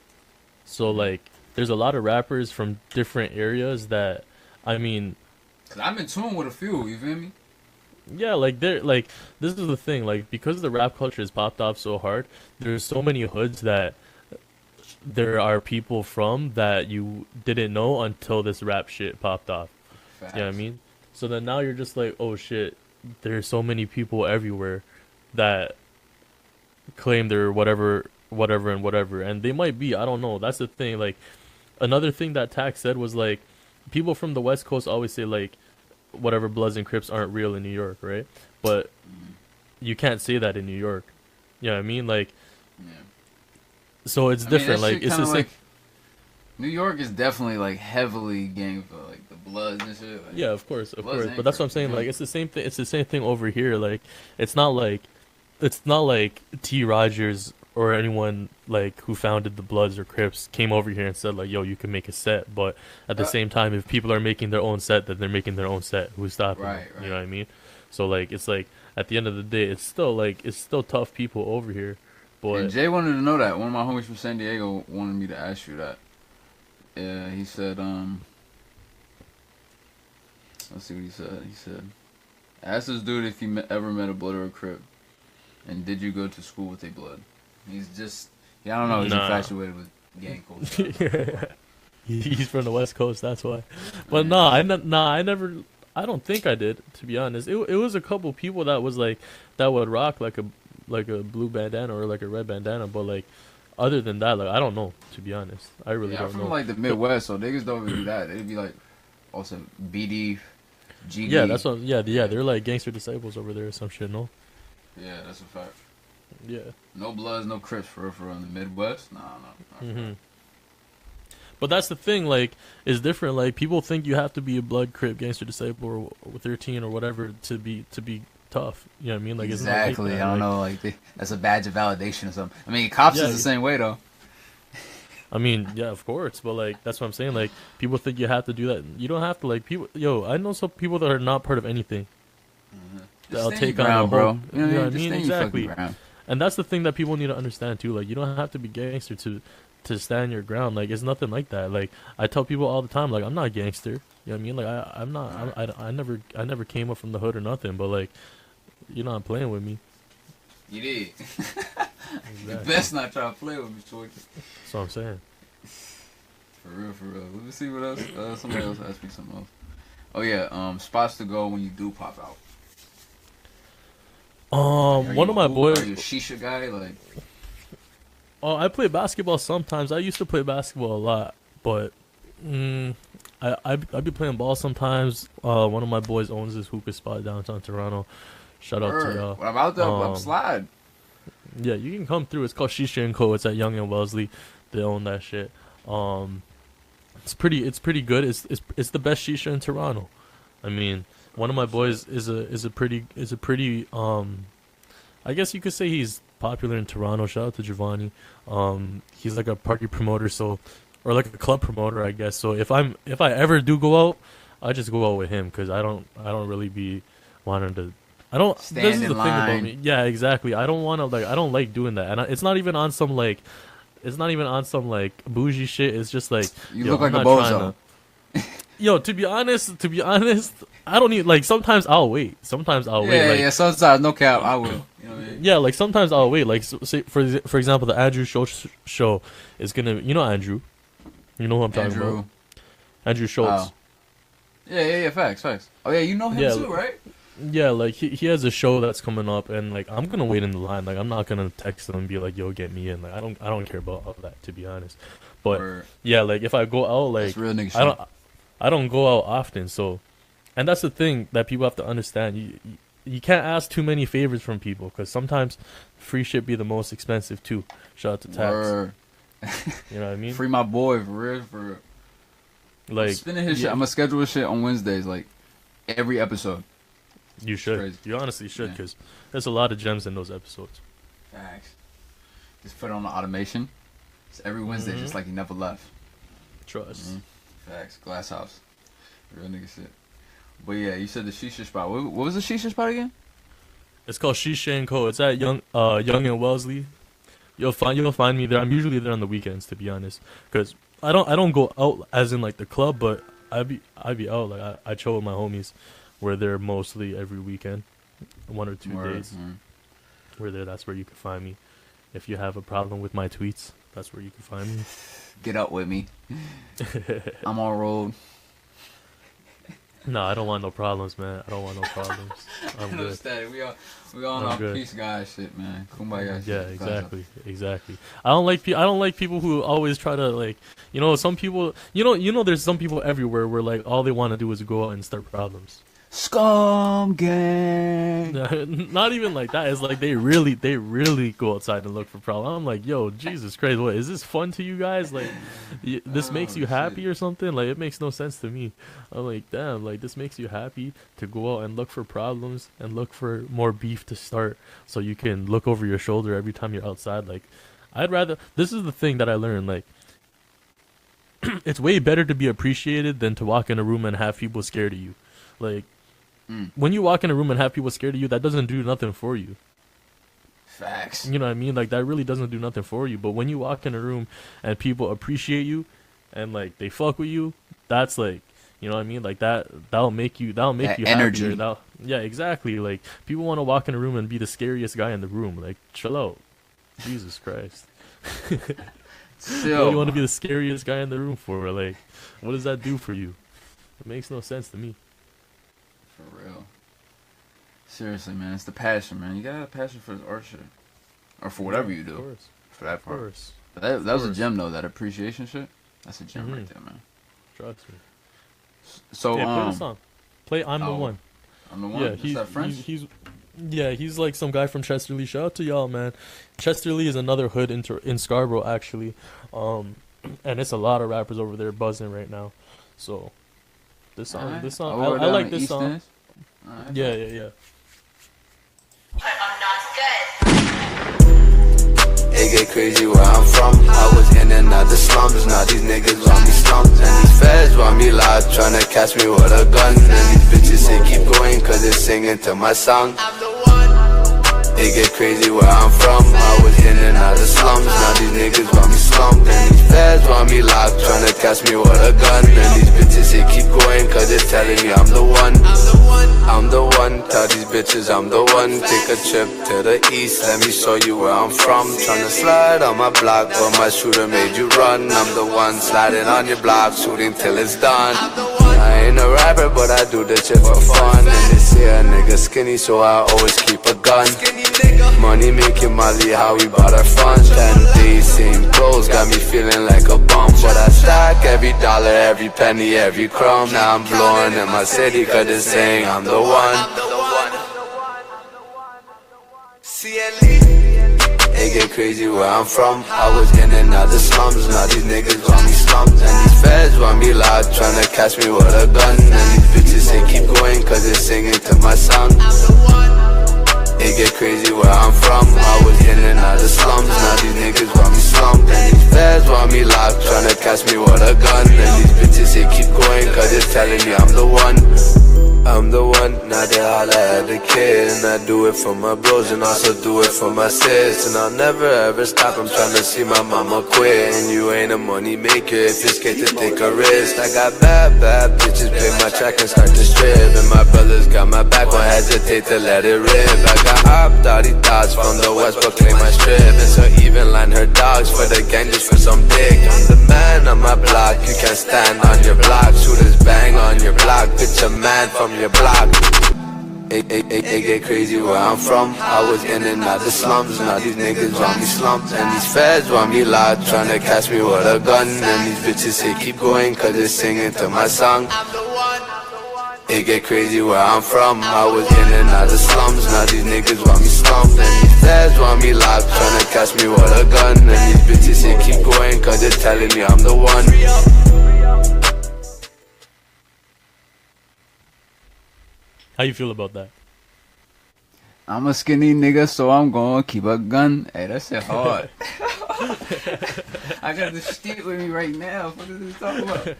so like there's a lot of rappers from different areas that I mean. Cause I'm in tune with a few. You feel me? Yeah, like they're like this is the thing. Like because the rap culture has popped off so hard, there's so many hoods that there are people from that you didn't know until this rap shit popped off. Facts. You know what I mean? So then now you're just like, oh shit, there's so many people everywhere that claim they're whatever, and they might be. I don't know. That's the thing. Like another thing that Tax said was like, people from the West Coast always say like, whatever Bloods and Crips aren't real in New York, right? But you can't say that in New York. You know what I mean? Like. Yeah. So it's different. Like it's the same. Like, New York is definitely like heavily gang for like the Bloods and shit. Like, yeah, of course. But that's what I'm saying. Like it's the same thing. It's the same thing over here. Like it's not like T. Rogers or anyone like who founded the Bloods or Crips came over here and said like, yo, you can make a set. But at the same time, if people are making their own set, then they're making their own set. Who's stopping them? Right. You know what I mean? So like it's like at the end of the day, it's still tough people over here. But and Jay wanted to know that. One of my homies from San Diego wanted me to ask you that. Yeah, he said, let's see what he said. He said, ask this dude if he ever met a Blood or a Crip. And did you go to school with a Blood? He's just, I don't know, he's infatuated with gang culture. He's from the West Coast, that's why. But I never, I don't think I did, to be honest. It was a couple people that was like, that would rock like a blue bandana or like a red bandana, but like other than that, like I don't know, to be honest. I really don't know. I'm from like the Midwest, so niggas don't even do that. They'd be like also BD, GD. Yeah, that's what. Yeah, they're like gangster disciples over there or some shit. No. Yeah, that's a fact. Yeah. No Bloods, no Crips for real in the Midwest. Nah. But that's the thing, like, it's different. Like, people think you have to be a Blood, Crip, Gangster, Disciple, or 13 or whatever to be tough. You know what I mean? Like, exactly. It's I don't know. Like, that's a badge of validation or something. I mean, cops is the same way though. I mean, yeah, of course, but like that's what I'm saying. Like, people think you have to do that. You don't have to. Like, people, I know some people that are not part of anything. That'll take on a bro. whole. You know what I mean? Exactly. Ground. And that's the thing that people need to understand too. Like, you don't have to be gangster to stand your ground. Like, it's nothing like that. Like, I tell people all the time, like, I'm not gangster. You know what I mean? Like, I'm not. I never came up from the hood or nothing. But like, you're not playing with me. You did. You best not try to play with me, shorty. That's what I'm saying. For real. Let me see what else. Somebody else asked me something else. Oh yeah, spots to go when you do pop out. One of my boys. Are you a shisha guy? Like, I play basketball sometimes. I used to play basketball a lot, but I be playing ball sometimes. One of my boys owns this hookah spot downtown Toronto. Shout out to y'all. What about that? Slide. Yeah, you can come through. It's called Shisha & Co. It's at Yonge and Wellesley. They own that shit. It's pretty good. It's the best shisha in Toronto. I mean, one of my boys is a pretty I guess you could say he's popular in Toronto. Shout out to Giovanni. He's like a party promoter, or like a club promoter, I guess. So if I ever do go out, I just go out with him because I don't really be wanting to. I don't. Stand this is in the thing line. about me. Yeah, exactly. I don't want to I don't like doing that, and it's not even on some like. It's not even on some like bougie shit. It's just like you look like a bozo. Yo, to be honest, I don't need like. Sometimes I'll wait. Like, yeah. Sometimes, no cap, I will. You know what I mean? Yeah, like sometimes I'll wait. Like, say for example, the Andrew show is gonna. You know Andrew. You know who I'm talking about. Andrew Schultz. Oh. Yeah. Facts. Oh yeah, you know him too, right? Yeah, like he has a show that's coming up, and like I'm gonna wait in the line. Like I'm not gonna text him and be like, "Yo, get me in." Like I don't care about all that, to be honest. But yeah, like if I go out, like real nigga shit. I don't go out often. So, and that's the thing that people have to understand. You can't ask too many favors from people because sometimes free shit be the most expensive too. Shout out to Tax. You know what I mean? Free my boy for real. Like spinning his shit. I'm gonna schedule his shit on Wednesdays, like every episode. You should. You honestly should, because there's a lot of gems in those episodes. Facts. Just put it on the automation. It's every Wednesday, just like he never left. Trust. Facts. Glass house. Real nigga shit. But yeah, you said the shisha spot. What was the shisha spot again? It's called Shisha & Co. It's at Yonge and Wellesley. You'll find me there. I'm usually there on the weekends, to be honest, because I don't go out as in like the club, but I be out. Like I chill with my homies. We're there mostly every weekend, 1 or 2 days. We're there. That's where you can find me. If you have a problem with my tweets, that's where you can find me. Get up with me. I'm on road. No, I don't want no problems, man. I don't want no problems. I'm good. We all on our peace guy shit, man. Kumbaya shit. Yeah, exactly. I don't like people who always try to like, some people, there's some people everywhere where like all they want to do is go out and start problems. Scum gang. Not even like that. It's like they really go outside and look for problems. I'm like, yo, Jesus Christ, what is this fun to you guys? Like, this makes you happy or something? Like, it makes no sense to me. I'm like, damn, like this makes you happy to go out and look for problems and look for more beef to start, so you can look over your shoulder every time you're outside. Like, I'd rather. This is the thing that I learned. Like, it's way better to be appreciated than to walk in a room and have people scared of you. Like. When you walk in a room and have people scared of you, that doesn't do nothing for you. Facts. You know what I mean? Like, that really doesn't do nothing for you. But when you walk in a room and people appreciate you and like they fuck with you, that's like, you know what I mean? Like that'll make you energy. happier. Yeah, exactly. Like, people want to walk in a room and be the scariest guy in the room. Like, chill out. Jesus Christ. What do you want to be the scariest guy in the room for? Like, what does that do for you? It makes no sense to me. For real. Seriously, man. It's the passion, man. You gotta have a passion for this art shit. Or for whatever you do. Of course. For that part. Of course. But that was a gem, though. That appreciation shit. That's a gem right there, man. Trust me. So, play the song. Play I'm the One. I'm the One? Yeah, Is that French? Yeah, he's like some guy from Chester Lee. Shout out to y'all, man. Chester Lee is another hood in Scarborough, actually. And it's a lot of rappers over there buzzing right now. So this song, Alright. this song, Oh, I down like in this East song. End? Alright. Yeah. It get crazy where I'm from. I was in and out the slums. Now these niggas want me slumped. And these feds want me loud, tryna catch me with a gun. And these bitches say keep going, cause it's singing to my song. It get crazy where I'm from. I was in and out the slums. Now these niggas want me slumped. And these feds want me locked, tryna catch me with a gun. And these bitches say keep going, cause it's telling me I'm the one. I'm the one, tell these bitches I'm the one. Take a trip to the east, let me show you where I'm from. Tryna slide on my block, but my shooter made you run. I'm the one sliding on your block, shooting till it's done. I ain't a rapper, but I do this shit for fun. And they say a nigga skinny, so I always keep a gun. Money making Molly, how we bought our funds. 10 days, same clothes, got me feeling like a bum. But I stack every dollar, every penny, every crumb. Now I'm blowing in my city, cause it's saying I'm the one. It get crazy where I'm from. I was in and out the slums. Now these niggas want me slumped. And these feds want me loud, tryna catch me with a gun. And these bitches say keep going, cause it's singing to my song. It get crazy where I'm from. I was in and out the slums. Now these niggas want me slumped. And these feds want me locked, tryna catch me with a gun. And these bitches say keep going, cause it's telling me I'm the one. I'm the one, now they holla at the kid. And I do it for my bros and also do it for my sis. And I'll never ever stop, I'm tryna see my mama quit. And you ain't a money maker if you're scared to take a risk. I got bad bitches, pay my track and start to strip. And my brothers got my back, won't hesitate to let it rip. I got op-dotty thoughts from the west, but claim my strip. And so even line her dogs for the gang just for some dick. I'm the man on my block, you can't stand on your block. Shooters bang on your block, bitch a man from your block. It get crazy where I'm from. I was in and out the slums. Now these niggas want me slumped. And these feds want me loud, tryna catch me with a gun. And these bitches say keep going, cause it's singing to my song. It get crazy where I'm from. I was in and out the slums. Now these niggas want me slumped. And these feds want me locked, tryna catch me with a gun. And these bitches say keep going, cause it's telling me I'm the one. How you feel about that? I'm a skinny nigga, so I'm gonna keep a gun. Hey, that shit hard. I got the shit with me right now. What is this talking about?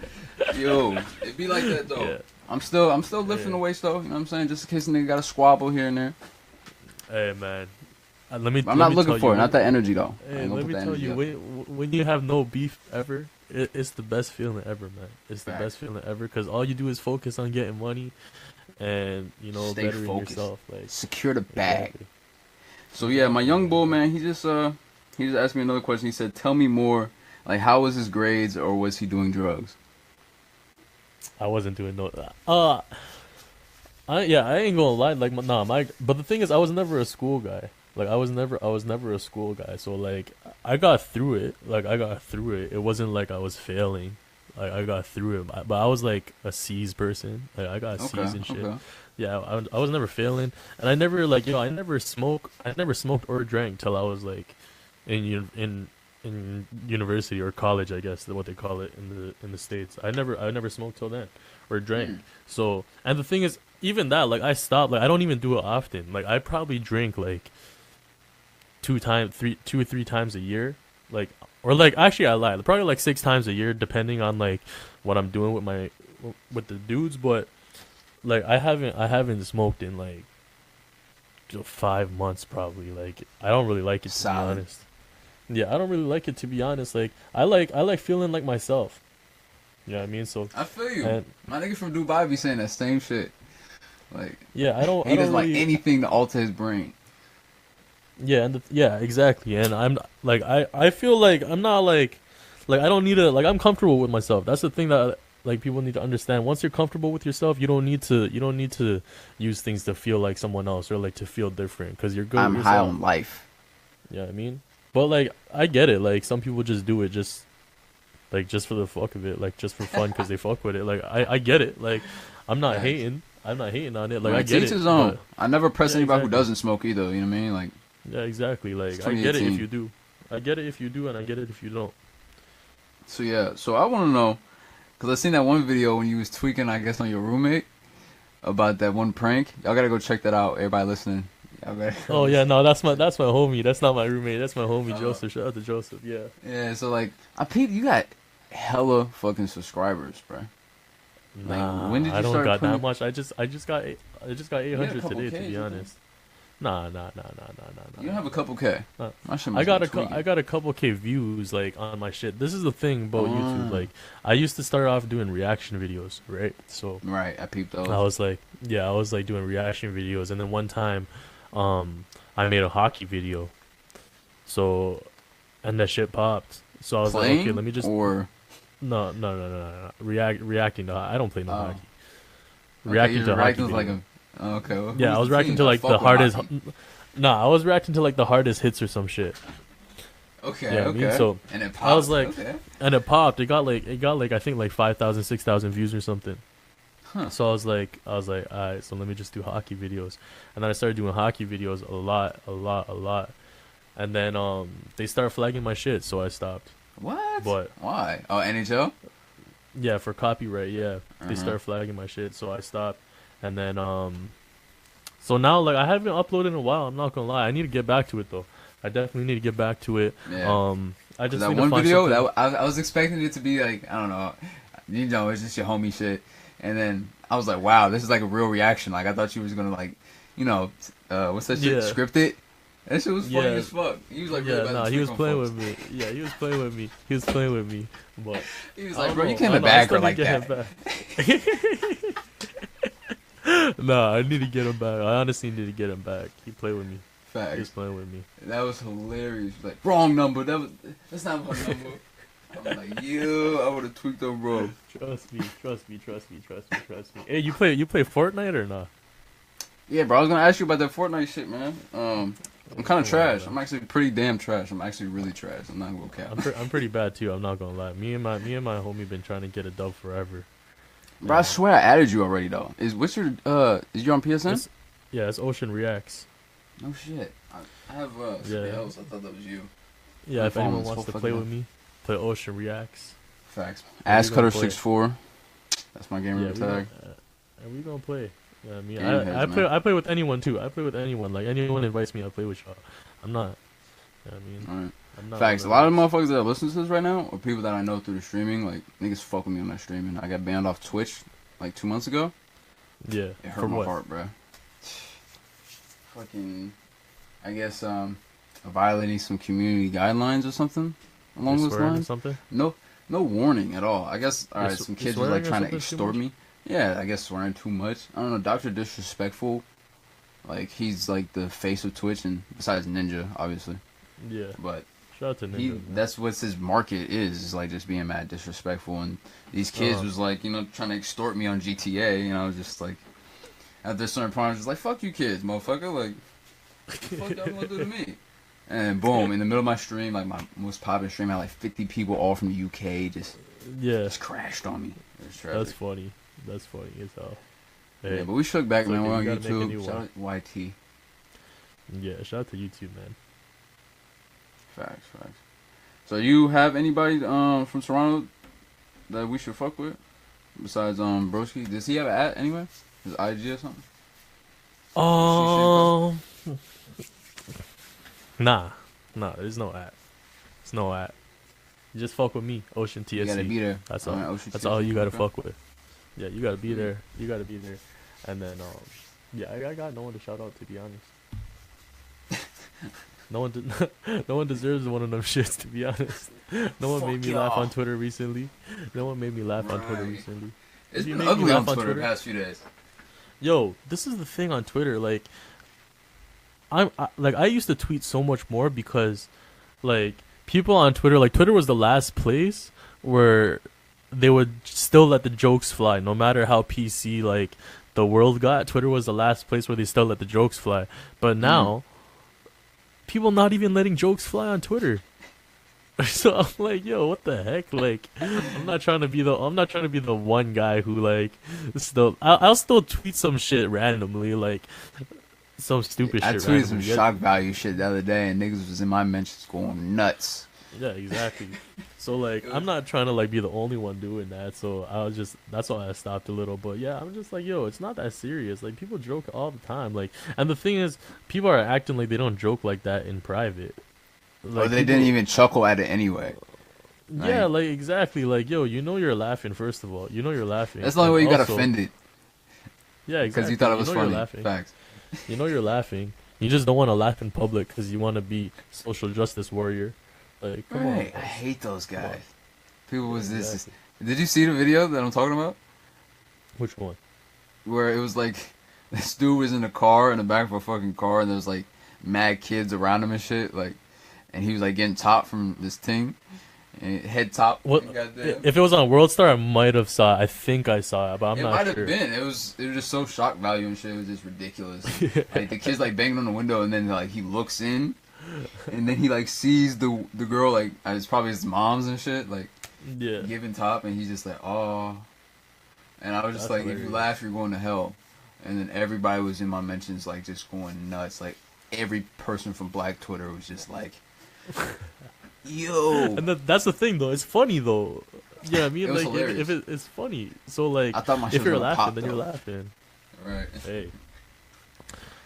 Yo, it be like that though. Yeah. I'm still lifting the weights though. You know what I'm saying? Just in case a nigga got a squabble here and there. Hey man, I'm not looking for it. Not that energy though. Hey, let me tell you, when you have no beef ever, it's the best feeling ever, man. It's the best feeling ever because all you do is focus on getting money. And you know, stay bettering focused. yourself, like secure the bag. Exactly. So yeah, my young bull man, he just asked me another question. He said, "Tell me more. Like, how was his grades, or was he doing drugs?" I wasn't doing no. I ain't gonna lie. Like, but the thing is, I was never a school guy. Like, I was never a school guy. So like, I got through it. It wasn't like I was failing. I got through it, but I was like a C's person. Like I got C's and shit. Okay. Yeah, I was never failing, and I never I never smoked or drank till I was like in university or college, I guess what they call it in the States. I never smoked till then or drank. So, and the thing is, even that, like I stopped. Like I don't even do it often. Like I probably drink like 2 or 3 times a year. Like. Or like actually I lied. Probably like 6 times a year, depending on like what I'm doing with the dudes. But like I haven't smoked in like 5 months probably. Like I don't really like it to be honest. Yeah, I don't really like it to be honest. Like I like feeling like myself. You know what I mean? So I feel you. My nigga from Dubai be saying that same shit. Like yeah, he doesn't like anything to alter his brain. Yeah, exactly. And I'm like, I feel like I'm not like I don't need to, like, I'm comfortable with myself. That's the thing that like people need to understand. Once you're comfortable with yourself, you don't need to use things to feel like someone else or like to feel different because you're good. I'm with high on life. Yeah, I mean, but like I get it. Like some people just do it just for the fuck of it, like just for fun because they fuck with it. Like I get it. Like I'm not hating. I'm not hating on it. Like, Like, I get teach it. his own. but- I never press Yeah, anybody who exactly. doesn't smoke either. You know what I mean? Like, Yeah, exactly. Like, It's I get it if 2018. you do. I get it if you do, and I get it if you don't. so yeah. So I want to know, cause I seen that one video when you was tweaking, I guess, on your roommate about that one prank. Y'all gotta go check that out. Everybody listening. Y'all gotta Oh yeah, no, that's my homie. That's not my roommate. That's my homie Oh. Joseph. Shout out to Joseph. Yeah. Yeah. So like, I peeped. You got hella fucking subscribers, bro. Like, Nah, when did you I don't start got putting- that much. I just got 800 couple today. Ks, To be you honest. Nah. You don't have a couple K. Uh, My shit I must got be a tweaking. I got a couple K views like on my shit. This is the thing about YouTube. Mm. Like, I used to start off doing reaction videos, right? So Right, I peeped those. I was like doing reaction videos, and then one time, I made a hockey video. So, and that shit popped. So I was Playing, like, okay, let me just or no. Reacting to. I don't play no hockey. Okay, Reacting you're to hockey. reacting to like video. a. Okay. well, Yeah, who's I was the reacting team? to I like fuck the with hardest. hockey. Nah, I was reacting to like the hardest hits or some shit. Okay. Yeah, I okay. mean, so and it popped. I was like, okay. and it popped. It got like I think like 5,000, 6,000 views or something. Huh. So I was like, alright, so let me just do hockey videos, and then I started doing hockey videos a lot, and then they started flagging my shit, so I stopped. What? But Why? Oh, NHL. yeah, for copyright, yeah, they Uh-huh. started flagging my shit, so I stopped, and then so now like I haven't uploaded in a while. I'm not gonna lie, I need to get back to it though. I definitely need to get back to it. Yeah. I just That need one to find video, something- I was expecting it to be like, I don't know, it's just your homie shit. And then I was like, wow, this is like a real reaction. Like, I thought you was gonna like, what's that shit? Yeah. Script it. That shit was funny Yeah. as fuck. He was like, yeah, really about nah, to he was tweak on playing folks. with me. Yeah, he was playing with me. He was playing with me, but He was I like, don't bro, you know. can't I don't know, I bag still her like need to that. get him back. Nah, I need to get him back. I honestly need to get him back. He played with me. He was Facts. playing with me. That was hilarious. Like, wrong number. That's not my number. I'm like, I would have tweaked them, bro. Trust me. Hey, you play Fortnite or not? Yeah, bro, I was gonna ask you about that Fortnite shit, man. I'm kind of trash. I'm actually pretty damn trash. I'm actually really trash. I'm not gonna cap. I'm pretty bad too. I'm not gonna lie. Me and my homie been trying to get a dub forever. Bro, I swear I added you already though. Is you on PSN? It's Ocean Reacts. No shit. I have somebody else. I thought that was you. Yeah, My if phone anyone was wants so to play fucking with me, play Ocean Reacts. Facts. Yeah, Ass we gonna Cutter play. 64. That's my gamer Yeah, tag. we gonna play. Yeah, I mean, Game heads, I play. man. I play with anyone too. I play with anyone. Like anyone invites me, I play with y'all. I'm not. You know what I mean, Alright. I'm not. Facts. A one lot of motherfuckers that listen to this right now are people that I know through the streaming. Like, niggas fuck with me on that streaming. I got banned off Twitch like 2 months ago. Yeah. It hurt From my what? heart, bro. Fucking, I guess, violating some community guidelines or something along You those swearing or lines. something? No warning at all. I guess, You alright, sw- some you kids was swearing like or trying to something too extort much? me. Yeah, I guess swearing too much. I don't know, Dr. Disrespectful. Like, he's like the face of Twitch, and besides Ninja, obviously. Yeah. But Shout out to Ninja. man. that's what his market is like just being mad disrespectful. And these kids Uh. was like, trying to extort me on GTA, just like, at this certain point, I was just like, fuck you kids, motherfucker. Like, what the fuck y'all gonna do to me? And boom, in the middle of my stream, like my most popular stream, I had like 50 people all from the UK just crashed on me. It was tragic. That's funny. That's funny as hell. Yeah, but we shook back, It's man. okay, We're on you gotta make a YouTube. new Shout one. out YT. Yeah, shout out to YouTube, man. Facts. So you have anybody from Toronto that we should fuck with besides Broski? Does he have an at anyway? His IG or something? Nah, there's no at. There's no at. You just fuck with me, Ocean TSC. You gotta be there. That's All all. right, Ocean That's TSC, all you gotta okay. fuck with. Yeah, you gotta be there. You gotta be there. And then yeah, I got no one to shout out, to be honest. No one deserves one of them shits, to be honest. No one made me laugh on Twitter recently. No one made me laugh on Twitter Right. recently. It's You been make me ugly on laugh Twitter the past few days. Yo, this is the thing on Twitter. Like, I used to tweet so much more because, like, people on Twitter, like, Twitter was the last place where they would still let the jokes fly, no matter how PC like the world got. Twitter was the last place where they still let the jokes fly. But now, people not even letting jokes fly on Twitter. So I'm like, yo, what the heck? Like, I'm not trying to be the one guy who like still. I'll still tweet some shit randomly, like some stupid I shit. tweeted some randomly. shock value shit the other day, and niggas was in my mentions going nuts. Yeah, exactly. So like, I'm not trying to like be the only one doing that. So that's why I stopped a little. But yeah, I'm just like, yo, it's not that serious. Like, people joke all the time. Like, and the thing is, people are acting like they don't joke like that in private. Like, Or they didn't even chuckle at it anyway. Yeah, like exactly. Like, yo, you know you're laughing. First of all, you know you're laughing. That's the only way you got also, offended. Yeah, exactly. Because you thought it was know you're funny. laughing. Facts. You know you're laughing. You just don't want to laugh in public because you want to be social justice warrior. Like, come on. I hate those guys. People was this. Exactly. Did you see the video that I'm talking about? Which one? Where it was like this dude was in a car in the back of a fucking car, and there was like mad kids around him and shit. Like, and he was like getting top from this thing, and head top. What? If it was on World Star, I might have saw it. I think I saw it, but I'm it not might sure. have been. It was just so shock value and shit. It was just ridiculous. Like the kid's like banging on the window, and then like he looks in, and then he like sees the girl, like it's probably his mom's and shit, like giving top, and he's just like, oh. And I was just like, hilarious. If you laugh, you're going to hell. And then everybody was in my mentions like just going nuts. Like every person from Black Twitter was just like, yo. And that's the thing though. It's funny though. Yeah, I mean, it was like hilarious. if it's funny. So like, I thought my if you're laughing, pop, then though. you're laughing. Right. Hey.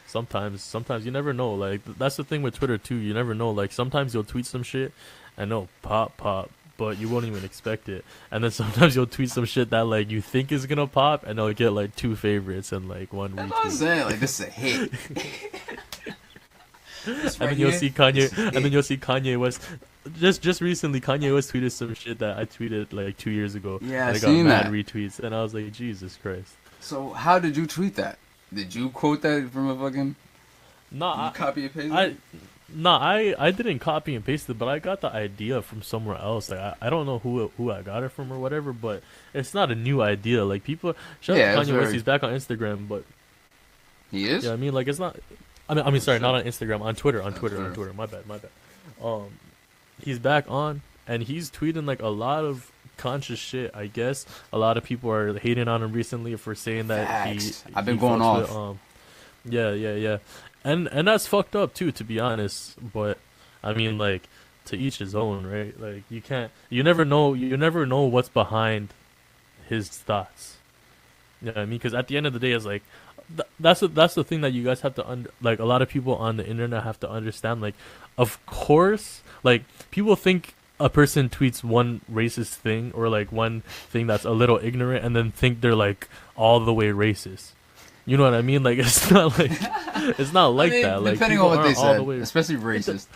Sometimes you never know. Like, that's the thing with Twitter too. You never know. Like, sometimes you'll tweet some shit and no pop, but you won't even expect it. And then sometimes you'll tweet some shit that like you think is gonna pop, and it'll get like 2 favorites and like 1 retweet. That's what I'm saying. Like, this is a hit. And then you'll see Kanye West. Just recently, Kanye West tweeted some shit that I tweeted like 2 years ago. Yeah, and I got seen mad that. retweets, and I was like, Jesus Christ. So how did you tweet that? Did you quote that from a fucking? No, copy and paste it? I didn't copy and paste it, but I got the idea from somewhere else. Like, I don't know who I got it from or whatever, but it's not a new idea. Like, people, shout out to Kanye West, he's back on Instagram, but he is. Yeah, I mean, like, it's not. I mean, sorry, not on Instagram, on Twitter. My bad. He's back on, and he's tweeting like a lot of conscious shit. I guess a lot of people are hating on him recently for saying that I've been going off. With, yeah. And that's fucked up too, to be honest. But I mean, like, to each his own, right? Like, you never know what's behind his thoughts. You know what I mean? Because at the end of the day, it's like that's the thing that you guys have to like. A lot of people on the internet have to understand. Like, of course, like, people think a person tweets one racist thing or like one thing that's a little ignorant, and then think they're like all the way racist. You know what I mean? Like, it's not like that. Like, depending on what they said, especially racist.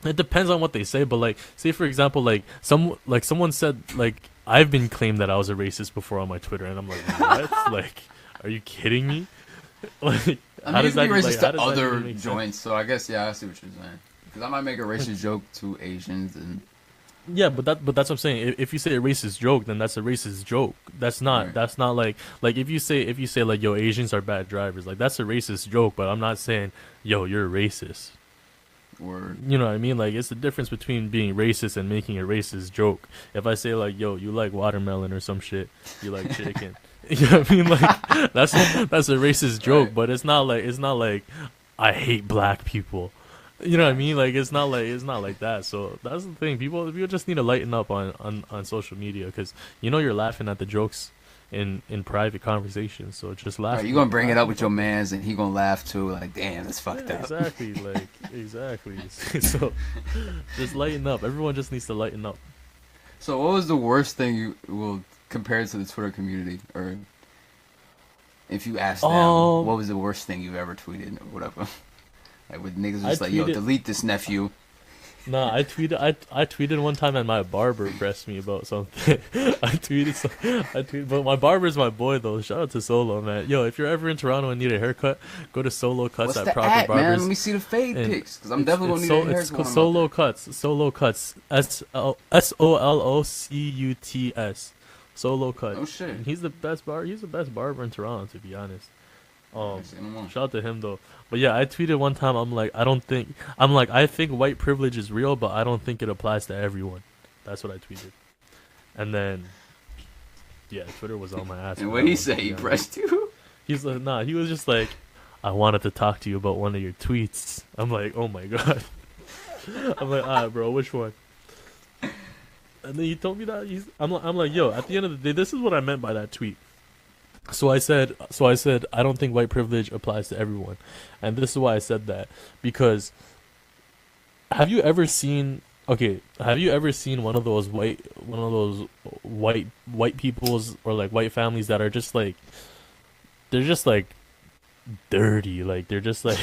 It depends on what they say, but like, say for example, like someone said, like, I've been claimed that I was a racist before on my Twitter, and I'm like, what? Like, are you kidding me? Like, I mean, you can be racist to other joints, so I guess I see what you're saying. Because I might make a racist joke to Asians and. Yeah, but that's what I'm saying. If you say a racist joke, then that's a racist joke. That's not like if you say like, yo, Asians are bad drivers, like, that's a racist joke. But I'm not saying, yo, you're racist. Word. You know what I mean? Like, it's the difference between being racist and making a racist joke. If I say like, yo, you like watermelon or some shit, you like chicken. You know what I mean? Like, that's a racist joke, right. But it's not like I hate black people. You know what I mean? Like, it's not like that. So that's the thing. People just need to lighten up on social media, because you know you're laughing at the jokes in private conversations. So just laugh. Right, you're gonna bring it up with your mans, and he gonna laugh too. Like, damn, that's fucked up. Exactly. Like, exactly. So just lighten up. Everyone just needs to lighten up. So what was the worst thing you will compare to the Twitter community, or if you asked them, what was the worst thing you've ever tweeted or whatever? Like, with niggas just like, yo, delete this, nephew. Nah, I tweeted one time, and my barber pressed me about something. I tweeted, but my barber's my boy though. Shout out to Solo, man. Yo, if you're ever in Toronto and need a haircut, go to Solo Cuts at Proper Barbers. Man? Let me see the fade pics, because I'm definitely gonna need a haircut. It's Solo Cuts. Solo Cuts. SOLOCUTS. Solo Cuts. Oh shit. And he's the best barber in Toronto, to be honest. Shout out to him though. But yeah, I tweeted one time. I think white privilege is real, but I don't think it applies to everyone. That's what I tweeted. And then, yeah, Twitter was on my ass. And what he say? He pressed you? He's like, nah. He was just like, I wanted to talk to you about one of your tweets. I'm like, oh my god. I'm like, alright, bro, which one? And then he told me that I'm like, yo, at the end of the day, this is what I meant by that tweet. So I said, I don't think white privilege applies to everyone, and this is why I said that, because have you ever seen one of those white people's or like white families that are just like, they're just like dirty, like they're just like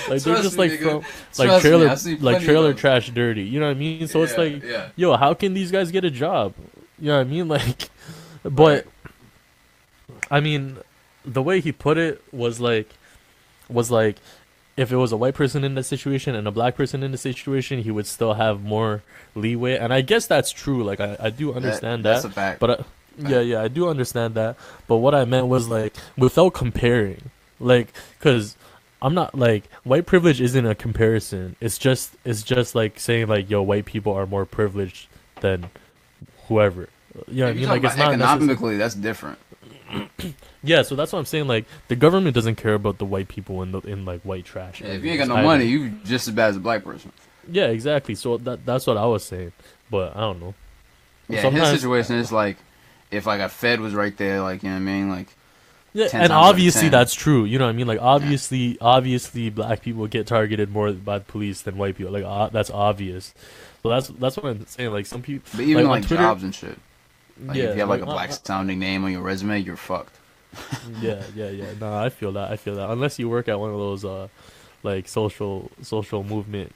like they're just like from like trailer trash dirty, you know what I mean? So it's like, yo, how can these guys get a job? You know what I mean? Like, but I mean, the way he put it was like if it was a white person in that situation and a black person in the situation, he would still have more leeway. And I guess that's true. Like, I do understand that. That's a fact. But yeah, I do understand that. But what I meant was, like, without comparing. Like, because I'm not, like, white privilege isn't a comparison. It's just like saying, like, yo, white people are more privileged than whoever. You know what I mean? Like, it's not economically, that's different. Yeah, so that's what I'm saying. Like, the government doesn't care about the white people in like white trash. Yeah, if you ain't got no money, you just as bad as a black person. Yeah, exactly. So that's what I was saying. But I don't know. Yeah, sometimes, in his situation, it's like if like a Fed was right there, like, you know what I mean, like. Yeah, and obviously that's true. You know what I mean? Like, obviously, black people get targeted more by the police than white people. Like, that's obvious. So that's what I'm saying. Like, some people, but even like Twitter, jobs and shit. Like, if you have like a black sounding name on your resume, you're fucked. yeah. No, I feel that. Unless you work at one of those like social movement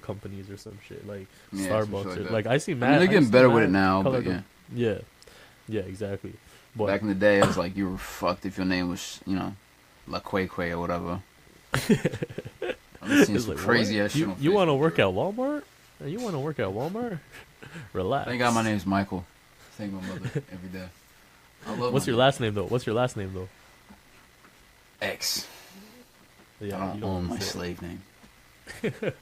companies or some shit, like Starbucks. Like I see they're getting better with it now, but yeah, exactly. But back in the day, it was like you were fucked if your name was, you know, La Quay or whatever. I'm seeing some crazy ass shit. You want to work at Walmart? You want to work at Walmart? Relax. Thank God my name's Michael. Thank my mother every day. What's your last name though? X. Yeah, I don't own my slave name. So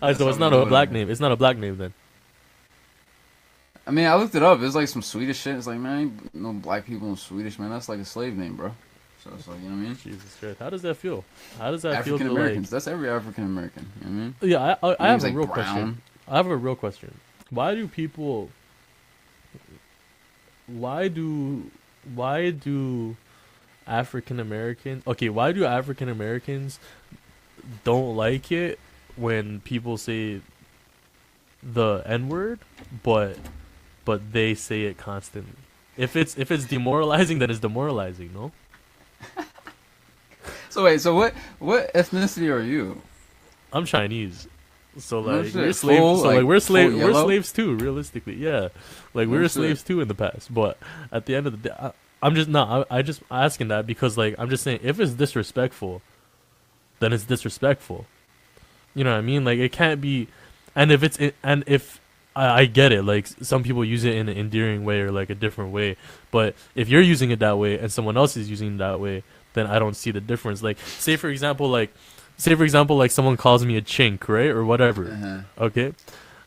it's not a black name. It's not a black name then. I mean, I looked it up. It's like some Swedish shit. It's like, man, ain't no black people in Swedish, man. That's like a slave name, bro. So it's like, you know what I mean? Jesus Christ. How does that feel? African Americans. That's every African American. You know what I mean? Yeah, I have a real question. I have a real question. Why do African Americans don't like it when people say the N-word, but they say it constantly? If it's demoralizing, then it's demoralizing, no? So wait, what ethnicity are you? I'm Chinese. So like we're slaves. We're slaves too, realistically. Yeah, like we were slaves too in the past. But at the end of the day, I'm just asking that because like I'm just saying if it's disrespectful, then it's disrespectful. You know what I mean? Like it can't be. And if I get it, like some people use it in an endearing way or like a different way. But if you're using it that way and someone else is using it that way, then I don't see the difference. Like say for example, like someone calls me a chink, right, or whatever. Okay,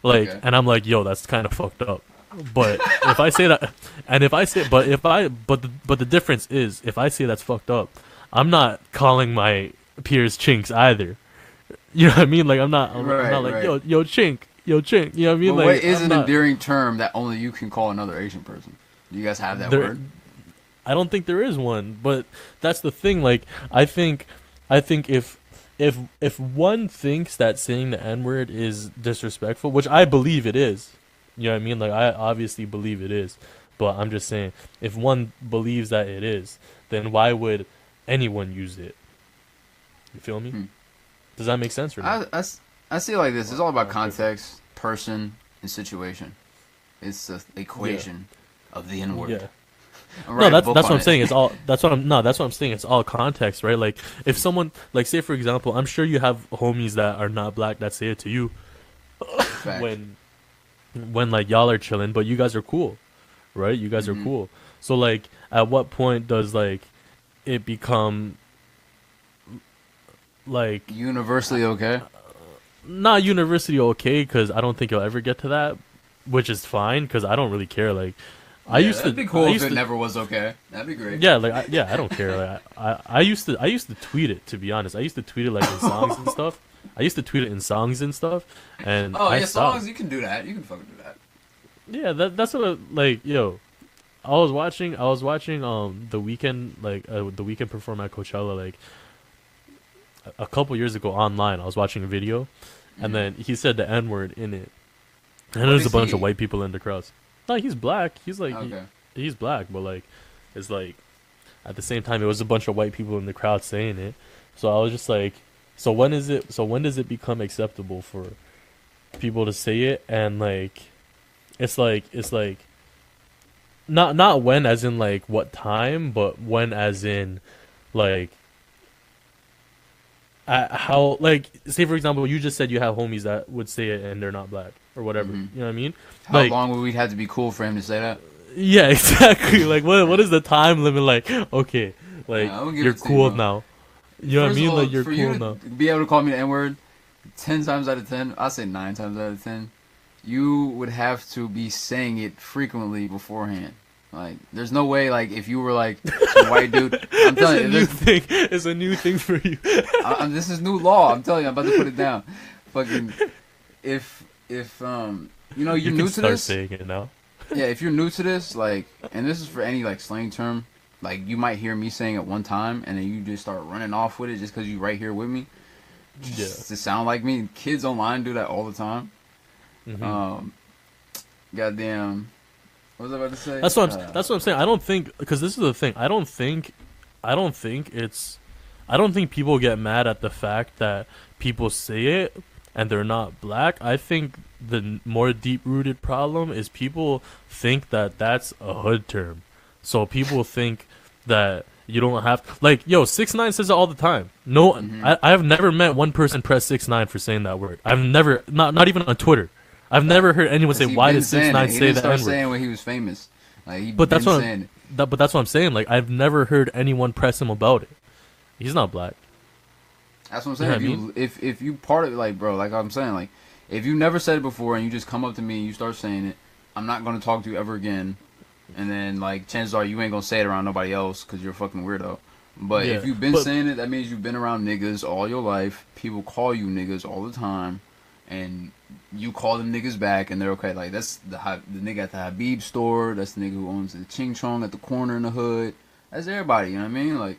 like, and I'm like, yo, that's kind of fucked up. But if I say that, and if I say, but the difference is, if I say that's fucked up, I'm not calling my peers chinks either. You know what I mean? Like I'm not like yo chink. You know what I mean? But like, what is an endearing term that only you can call another Asian person? Do you guys have that word? I don't think there is one, but that's the thing. Like I think if one thinks that saying the N-word is disrespectful, which I believe it is, you know what I mean? Like, I obviously believe it is, but I'm just saying, if one believes that it is, then why would anyone use it? You feel me? Does that make sense or not? I see it like this. It's all about context, person, and situation. It's the equation of the N-word. Yeah. No, that's what I'm saying. That's what I'm saying. It's all context, right? Like if someone, like say for example, I'm sure you have homies that are not black that say it to you when like y'all are chilling, but you guys are cool, right? You guys are cool. So like, at what point does like it become like universally okay. Not universally okay, because I don't think you'll ever get to that, which is fine because I don't really care. Like, I used to. That'd be cool if it never was okay. That'd be great. Yeah, like I don't care. Like I used to tweet it, to be honest. I used to tweet it like in songs and stuff. And songs you can do that. You can fucking do that. Yeah, that's what I was watching The Weeknd The Weeknd perform at Coachella like a couple years ago online. I was watching a video, and then he said the N-word in it, and there's a bunch of white people in the crowd. No, he's black. He's like he's black, but like it's like at the same time it was a bunch of white people in the crowd saying it. So I was just like, so when does it become acceptable for people to say it? And like it's like not when as in like what time, but when as in like how, like, say for example you just said you have homies that would say it and they're not black or whatever. You know what I mean? How long would we have to be cool for him to say that? Yeah, exactly. Like what is the time limit? Like, okay, like you're cool now. You know what I mean? Like you're cool now. Be able to call me the N-word 10 times out of 10, I'll say 9 times out of 10. You would have to be saying it frequently beforehand. Like, there's no way, like, if you were, like, a white dude... I'm telling you, it's a new thing for you. This is new law. I'm telling you, I'm about to put it down. Fucking, if you know, you're new to this... saying it now. Yeah, if you're new to this, like, and this is for any, like, slang term, like, you might hear me saying it one time, and then you just start running off with it just because you're right here with me. Just to sound like me. Kids online do that all the time. Goddamn... What was I about to say? That's what I'm saying. I don't think, because this is the thing. I don't think people get mad at the fact that people say it and they're not black. I think the more deep-rooted problem is people think that that's a hood term. So people think that you don't have to, like, 6ix9ine says it all the time. No, I have never met one person press 6ix9ine for saying that word. I've never, not even on Twitter. I've never heard anyone say, "Why did 6ix9ine say that?" He didn't start saying when he was famous. Like, but that's what I'm saying. Like, I've never heard anyone press him about it. He's not black. That's what I'm saying. You know if you part of it, like, bro, like I'm saying, like, if you never said it before and you just come up to me and you start saying it, I'm not gonna talk to you ever again. And then, like, chances are you ain't gonna say it around nobody else because you're a fucking weirdo. But if you've been saying it, that means you've been around niggas all your life. People call you niggas all the time, and you call them niggas back, and they're okay. Like, that's the nigga at the Habib store. That's the nigga who owns the Ching Chong at the corner in the hood. That's everybody, you know what I mean? Like,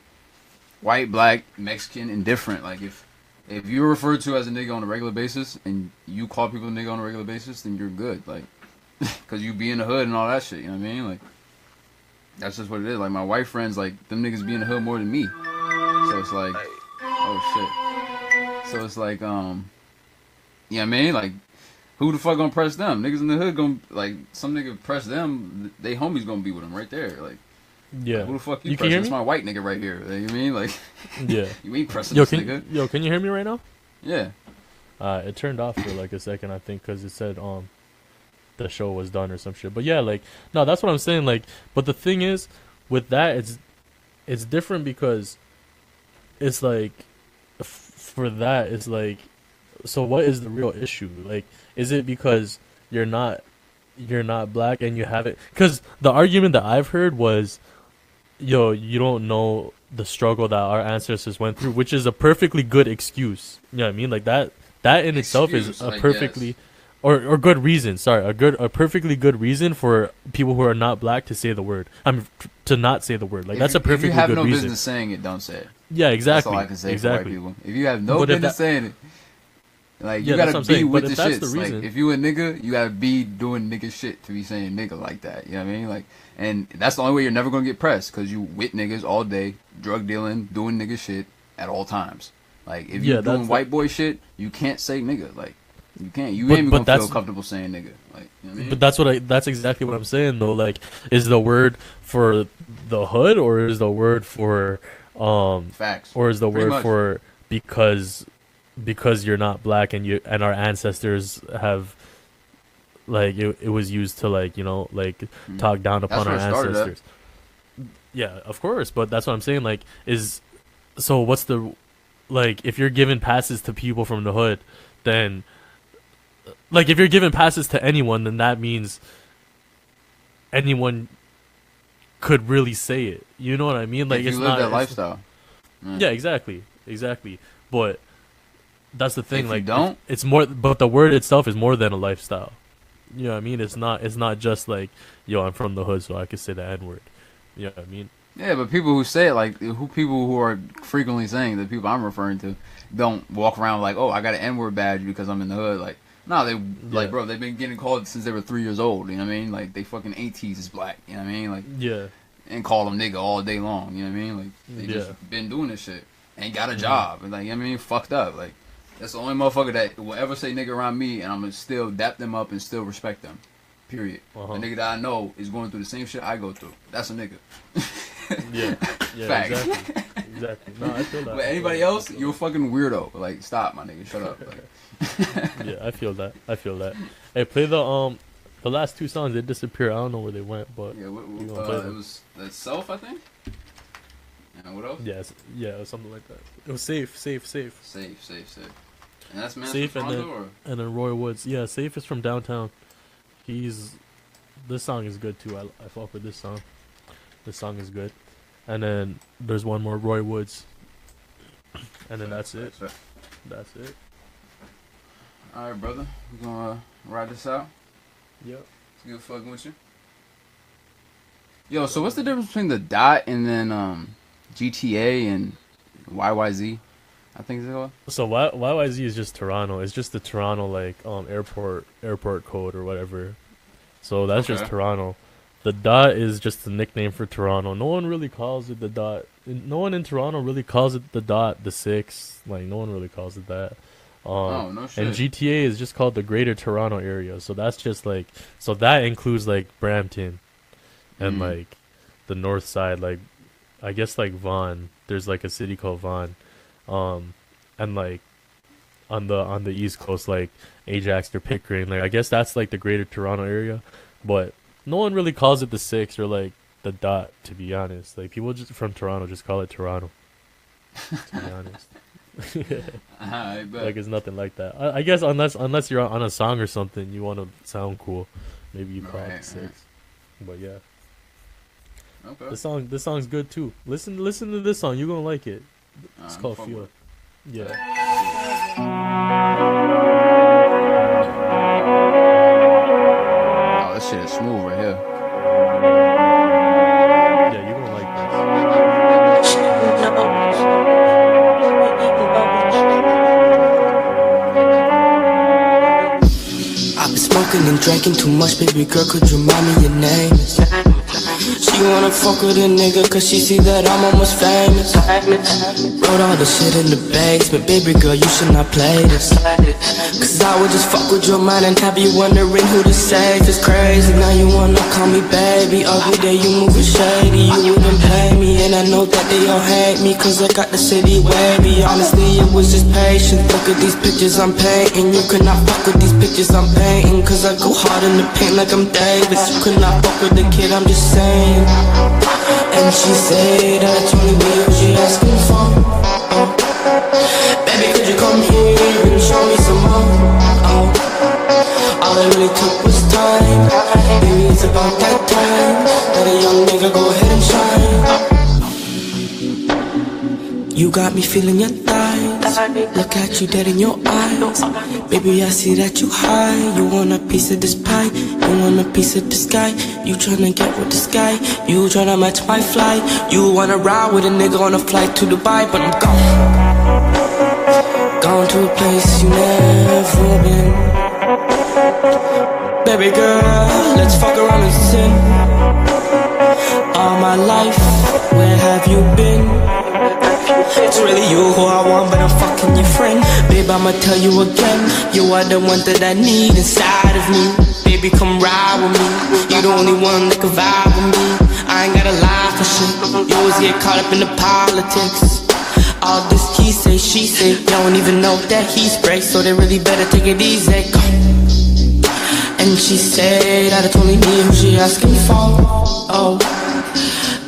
white, black, Mexican, indifferent. Like, if you're referred to as a nigga on a regular basis, and you call people a nigga on a regular basis, then you're good. Like, because you be in the hood and all that shit, you know what I mean? Like, that's just what it is. Like, my white friends, like, them niggas be in the hood more than me. So it's like, oh shit. So it's like, you know what I mean? Like, who the fuck gonna press them? Niggas in the hood gonna, like, some nigga press them, they homies gonna be with them right there. Like, yeah. Who the fuck you pressing? It's my white nigga right here. You know what I mean? Like, yeah. You ain't pressing this nigga. Can you hear me right now? Yeah. It turned off for like a second, I think, because it said the show was done or some shit. But yeah, like, no, that's what I'm saying. Like, but the thing is, with that, it's different because it's like, for that, it's like, so what is the real issue? Like, is it because you're not black and you have it? Because the argument that I've heard was, you don't know the struggle that our ancestors went through, which is a perfectly good excuse. You know what I mean? Like, that in itself is a perfectly, or good reason. Sorry, a perfectly good reason for people who are not black to say the word. To not say the word. Like, that's a perfectly good reason. If you have no business saying it, don't say it. Yeah, exactly. That's all I can say for white people. If you have no business saying it, like, you gotta be with the shits. Like, if you a nigga, you gotta be doing nigga shit to be saying nigga like that. You know what I mean? Like, and that's the only way you're never gonna get pressed, because you with niggas all day, drug dealing, doing nigga shit at all times. Like, if you're doing white boy shit, you can't say nigga. Like, you can't. You ain't even gonna feel comfortable saying nigga. Like, you know what I mean? But that's exactly what I'm saying though. Like, is the word for the hood, or is the word for facts, or is the word for because you're not black and our ancestors have, like, it was used to, like, like, talk down upon our ancestors. Yeah, of course, but that's what I'm saying. Like, so what's the, like, if you're giving passes to people from the hood, then, like, if you're giving passes to anyone, then that means anyone could really say it. You know what I mean? Like, if you it's live not that lifestyle. Yeah, exactly. But that's the thing. If like, you don't, it's more. But the word itself is more than a lifestyle. You know what I mean? It's not just like, yo, I'm from the hood, so I can say the N-word. You know what I mean? Yeah, but people who say it, like, people who are frequently saying, the people I'm referring to, don't walk around like, oh, I got an N-word badge because I'm in the hood. Like, no, like, bro, they've been getting called since they were 3 years old. You know what I mean? Like, they fucking ain't tease is black. You know what I mean? Like, yeah. And call them nigga all day long. You know what I mean? Like, they just been doing this shit. Ain't got a job. And, like, you know what I mean? Fucked up. Like, that's the only motherfucker that will ever say nigga around me, and I'm gonna still dap them up and still respect them. Period. The nigga that I know is going through the same shit I go through. That's a nigga. yeah, Facts. Exactly. No, I feel that. But anybody else, you're a fucking weirdo. Like, stop, my nigga. Shut up. Like. Yeah, I feel that. Hey, play the last two songs. They disappear. I don't know where they went, but yeah, it was that Self, I think. And what else? Yes, yeah, it was something like that. It was safe. And that's man Safe, from and then Roy Woods. Yeah, Safe is from downtown. This song is good too. I fuck with this song. This song is good. And then there's one more, Roy Woods. And then that's it. That's it. All right, brother. We're gonna ride this out. Yep. It's good fucking with you. Yo, so what's the difference between the dot and then GTA and YYZ? I think it's called. So YYZ is just Toronto. It's just the Toronto like airport code or whatever. So that's just Toronto. The dot is just a nickname for Toronto. No one really calls it the dot. No one in Toronto really calls it the dot, the 6. Like, no one really calls it that. No shit. And GTA is just called the Greater Toronto Area. So that's just like, so that includes like Brampton and like the north side, like I guess like Vaughan. There's like a city called Vaughan. And like on the east coast, like Ajax or Pickering. Like, I guess that's like the Greater Toronto Area. But no one really calls it the 6 or like the dot, to be honest. Like, people just from Toronto just call it Toronto. To be honest. Like, it's nothing like that. I guess unless you're on a song or something, you want to sound cool, maybe you call it 6. But yeah. Okay. This song's good too. Listen to this song. You're gonna like it. It's called Feel. Yeah. Oh, this shit is smooth right here. Yeah, you're gonna like this. I've been smoking and drinking too much, baby girl, could you remind me your name? She wanna fuck with a nigga cause she see that I'm almost famous. Wrote all the shit in the basement, baby girl, you should not play this. Cause I would just fuck with your mind and have you wondering who to save. It's crazy, now you wanna call me baby. Every day you moving shady, you wouldn't pay me. And I know that they all hate me cause I got the city wavy. Honestly, it was just patience. Look at these pictures I'm painting. You could not fuck with these pictures I'm painting, cause I go hard in the paint like I'm Davis. You could not fuck with the kid, I'm just saying. And she said that it's only me who she asking for. Baby, could you come here and show me some more? All it really took was time. Baby, it's about that time. Let a young nigga go ahead and shine. You got me feeling your thighs. Look at you dead in your eyes. Baby, I see that you high. You want a piece of this pie. You want a piece of the sky. You tryna get with this guy. You tryna match my flight. You wanna ride with a nigga on a flight to Dubai. But I'm gone to a place you never been. Baby girl, let's fuck around and sin. All my life, where have you been? It's really you who I want, but I'm fucking your friend. Babe, I'ma tell you again, you are the one that I need inside of me. Baby, come ride with me. You the only one that can vibe with me. I ain't gotta lie for shit. You always get caught up in the politics. All this he say, she say. You don't even know that he spray, so they really better take it easy. And she said that it's only me who she asking for. Oh,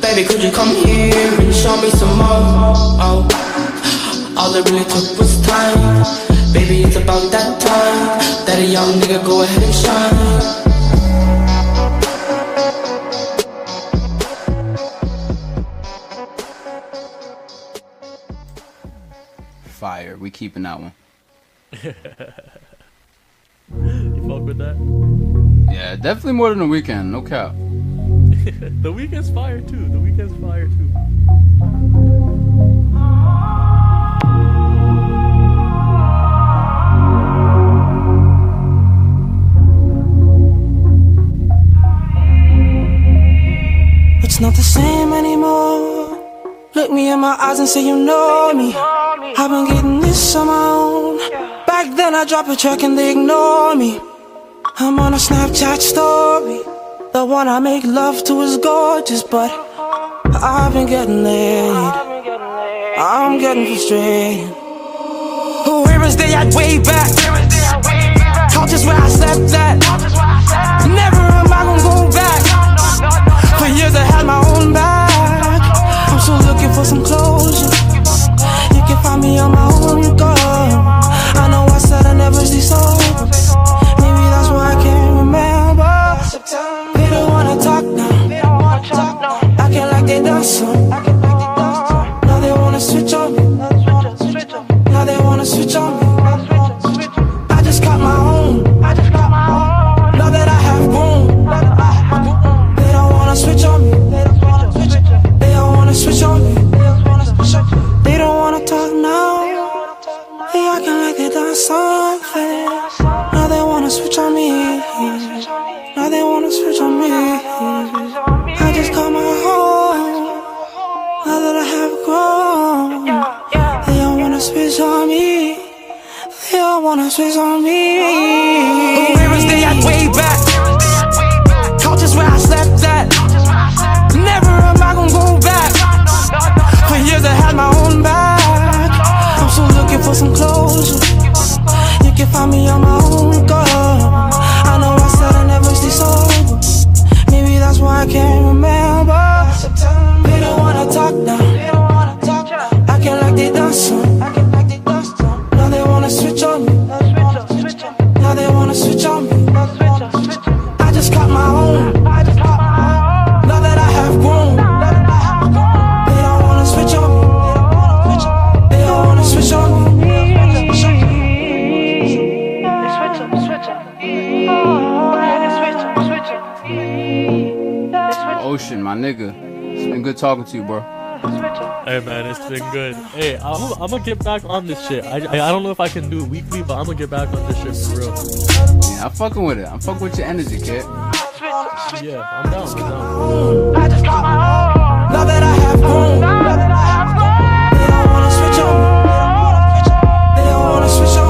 baby Baby, could you come here and show me some more? Oh, all it really took was time. Baby, it's about that time that a young nigga go ahead and shine. Fire. We keeping that one. You fuck with that? Yeah, definitely more than The Weeknd. No cap. The Weeknd's fire too. The Weeknd's fire too. It's not the same anymore. Look me in my eyes and say you know me. I've been getting this on my own. Back then I drop a track and they ignore me. I'm on a Snapchat story. The one I make love to is gorgeous, but I've been getting laid. I'm getting frustrated. Where is they at way back? Couches where I slept at. Never am I gonna go back. For years I had my own bag. I'm still looking for some closure. You can find me on my own, girl. I know I said I never see sober. Maybe that's why I can't remember. They don't wanna talk now. Acting like they done so. Now they wanna switch on me. Now they wanna switch on me. I just got my own. Now that I have grown. They don't wanna switch on me. They don't wanna switch on me. They don't wanna talk now. They acting like they done something. Now they wanna switch on me. Now they wanna switch on me. I just got my home. Now that I have grown. They don't wanna switch on me. They don't wanna switch on me. Where is they at way back? Couches where I slept at. Never am I gonna go back. For years I had my own bag. I'm still looking for some closure. You can find me on my own, girl. I know I said I never stay sober. Maybe that's why I can't remember. They don't wanna talk now. Acting like they done so. Now they wanna switch on me. Now they wanna switch on me. I just got my own. Now that I have grown. They don't wanna switch on me. They don't wanna switch on me. Ocean, my nigga. It's been good talking to you, bro. Hey man, it's been good. Hey, I'm gonna get back on this shit. I don't know if I can do it weekly, but I'm gonna get back on this shit for real. Yeah, I'm fucking with it. I'm fucking with your energy, kid. Yeah, I'm down. I just got my own. Now that I have grown. They don't wanna switch on me. They don't wanna switch on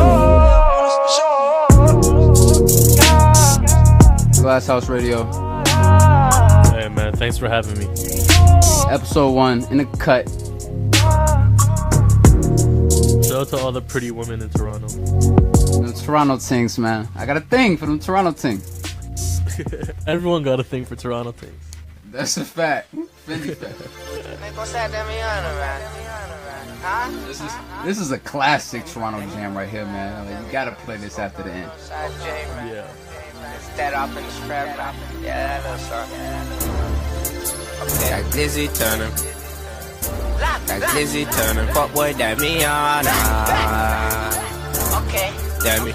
me. Glass House Radio. Hey man, thanks for having me. Episode 1 in the cut. Shout out to all the pretty women in Toronto. Them Toronto things, man. I got a thing for them Toronto things. Everyone got a thing for Toronto things. That's a fact. Fendi fact. This is a classic Toronto jam right here, man. Like, you gotta play this after the end. Yeah. That off in the strap. Yeah, that little song. Okay. Like Lizzie Turner. Like Lizzie Turner. Fuck boy, that me on. Okay. Damn me.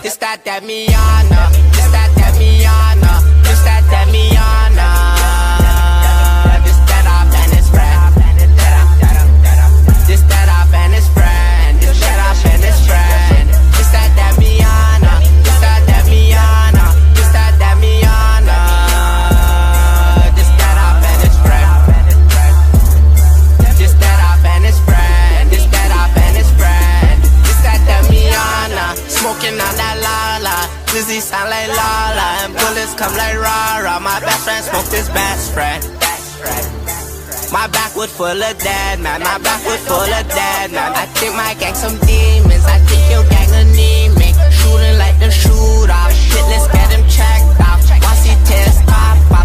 This that me on. This that me on. This that me on. This that off and his friend. This that off and his friend. This that off and his friend. This that me on. This that me on. This that me on. This that off and his friend. This that off and his friend. This that off and his friend. This that me on. Smoking on that lala. Lizzie sound like Lala. And bullets come like Rara. My best friend smoked his best friend. My backwood full of dead man. My backwood full of dead man. I think my gang some demons. I think your gang anemic. Shooting like the shooter. Shit, let's get him checked out. Once he tears pop out.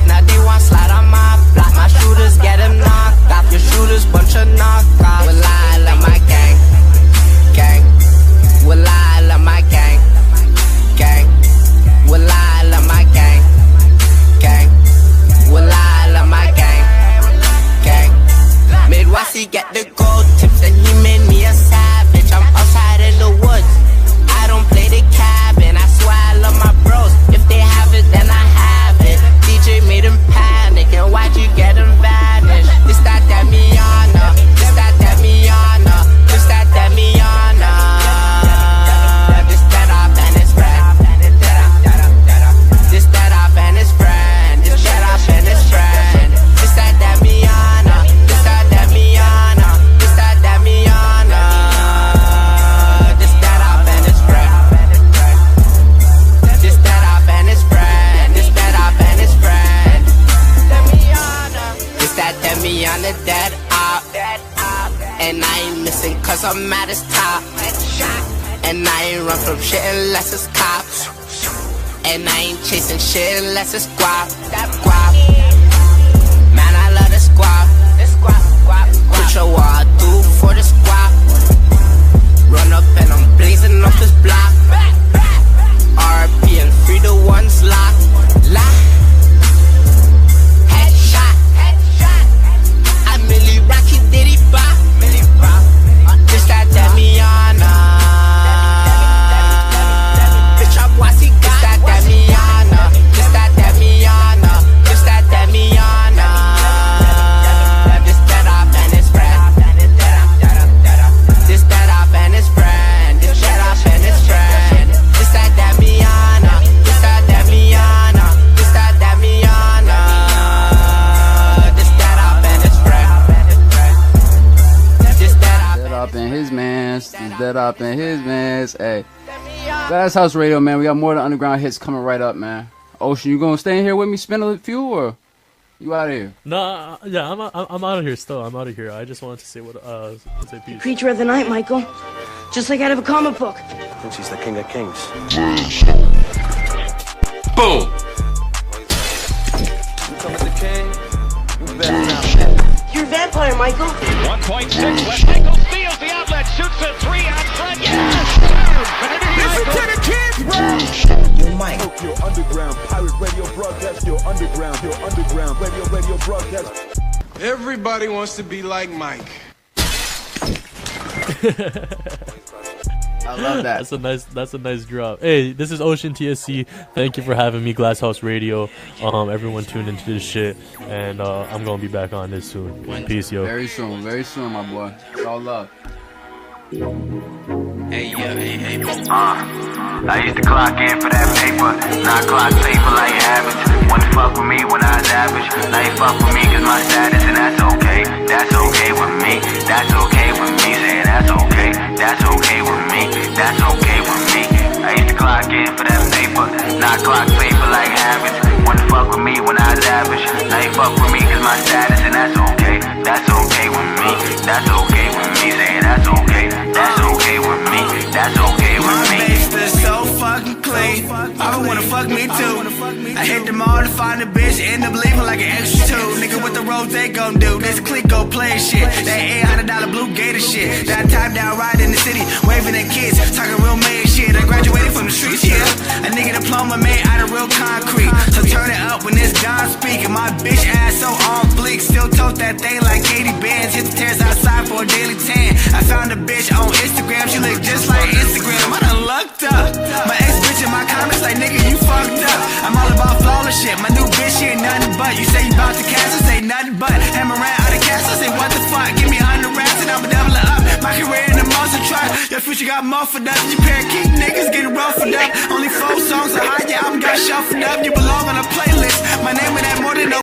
I'm at its top. And I ain't run from shit unless it's cops. And I ain't chasing shit unless it's guap. That guap. Man, I love this guap. This guap, guap, guap. Put your wall through for the squat. Run up and I'm blazing off this block. RP and free the ones lock. Lock. Headshot. Headshot. I Millie Rocky Diddy Bop. Millie Bop. This that Damiana. Bitch, I'm Wasi got. This that Damiana. This that Damiana. This that Damiana. This that up and his friend. This that up and his friend. This that up and his friend. This that Damiana. This that Damiana. This that Damiana. This that up and his friend. This that up in his mans. Dead up in his mans. Hey. Glass House Radio, man. We got more than underground hits coming right up, man. Ocean, you gonna stay in here with me, spin a few, or you out of here? Nah, yeah, I'm out of here still. I'm out of here. I just wanted to say say peace. Creature of the night, Michael. Just like out of a comic book. Thinks he's the king of kings. Boom! You come as the king, you better not. You're a vampire, Michael. 1.6 West Michael steals the outlet, shoots a three out front. Yes! Listen to the kids, Yo, Mike. Your underground pirate radio broadcast. Your underground radio broadcast. Everybody wants to be like Mike. I love that. That's a nice drop. Hey, this is Ocean TSC. Thank you for having me, Glass House Radio. Everyone tune into this shit, and I'm gonna be back on this soon. Peace, yo. Very soon, my boy. It's all love. Hey, hey. I used to clock in for that paper. Now I clock paper like average. Wouldn't fuck with me when I was average. Now you fuck with me cause my status, and that's okay. That's okay with me. That's okay with me. Saying that's okay. That's okay with me. That's okay with me. I used to clock in for that paper. Now I clock paper like average. Wouldn't fuck with me when I was average. Now you fuck with me cause my status, and that's okay. That's okay with me. That's okay with me. Saying that's okay. That's okay with me. That's okay with me. My base is so fucking clean. I would wanna fuck me too. I hit the mall to find a bitch, end up leaving like an extra two. Nigga, what the roads they gon' do? This clique go play shit. That $800 blue gator shit. That top down ride in the city, waving at kids, talking real made shit. I graduated from the streets, yeah. A nigga diploma made out of real concrete. So turn it up when it's Don speaking. My bitch ass so on bleak, still tote that thing like 80 bands. Hit the terrace outside for a daily tan. I found a bitch on Instagram, she look just like Instagram. I done lucked up. My ex bitch in my comments like, nigga, you fucked up. I'm all about flawless shit. My new bitch, she ain't nothing but. You say you bout to cash, I say nothing but. Hammer around out of cash, I say what the fuck. Give me 100 racks and I'ma double it up. My career in the monster truck. Your future got muffled up. Your parakeet niggas getting ruffled up. Only 4 songs are hot, yeah, I'm got shuffled up. You belong on a playlist. My name with that more than no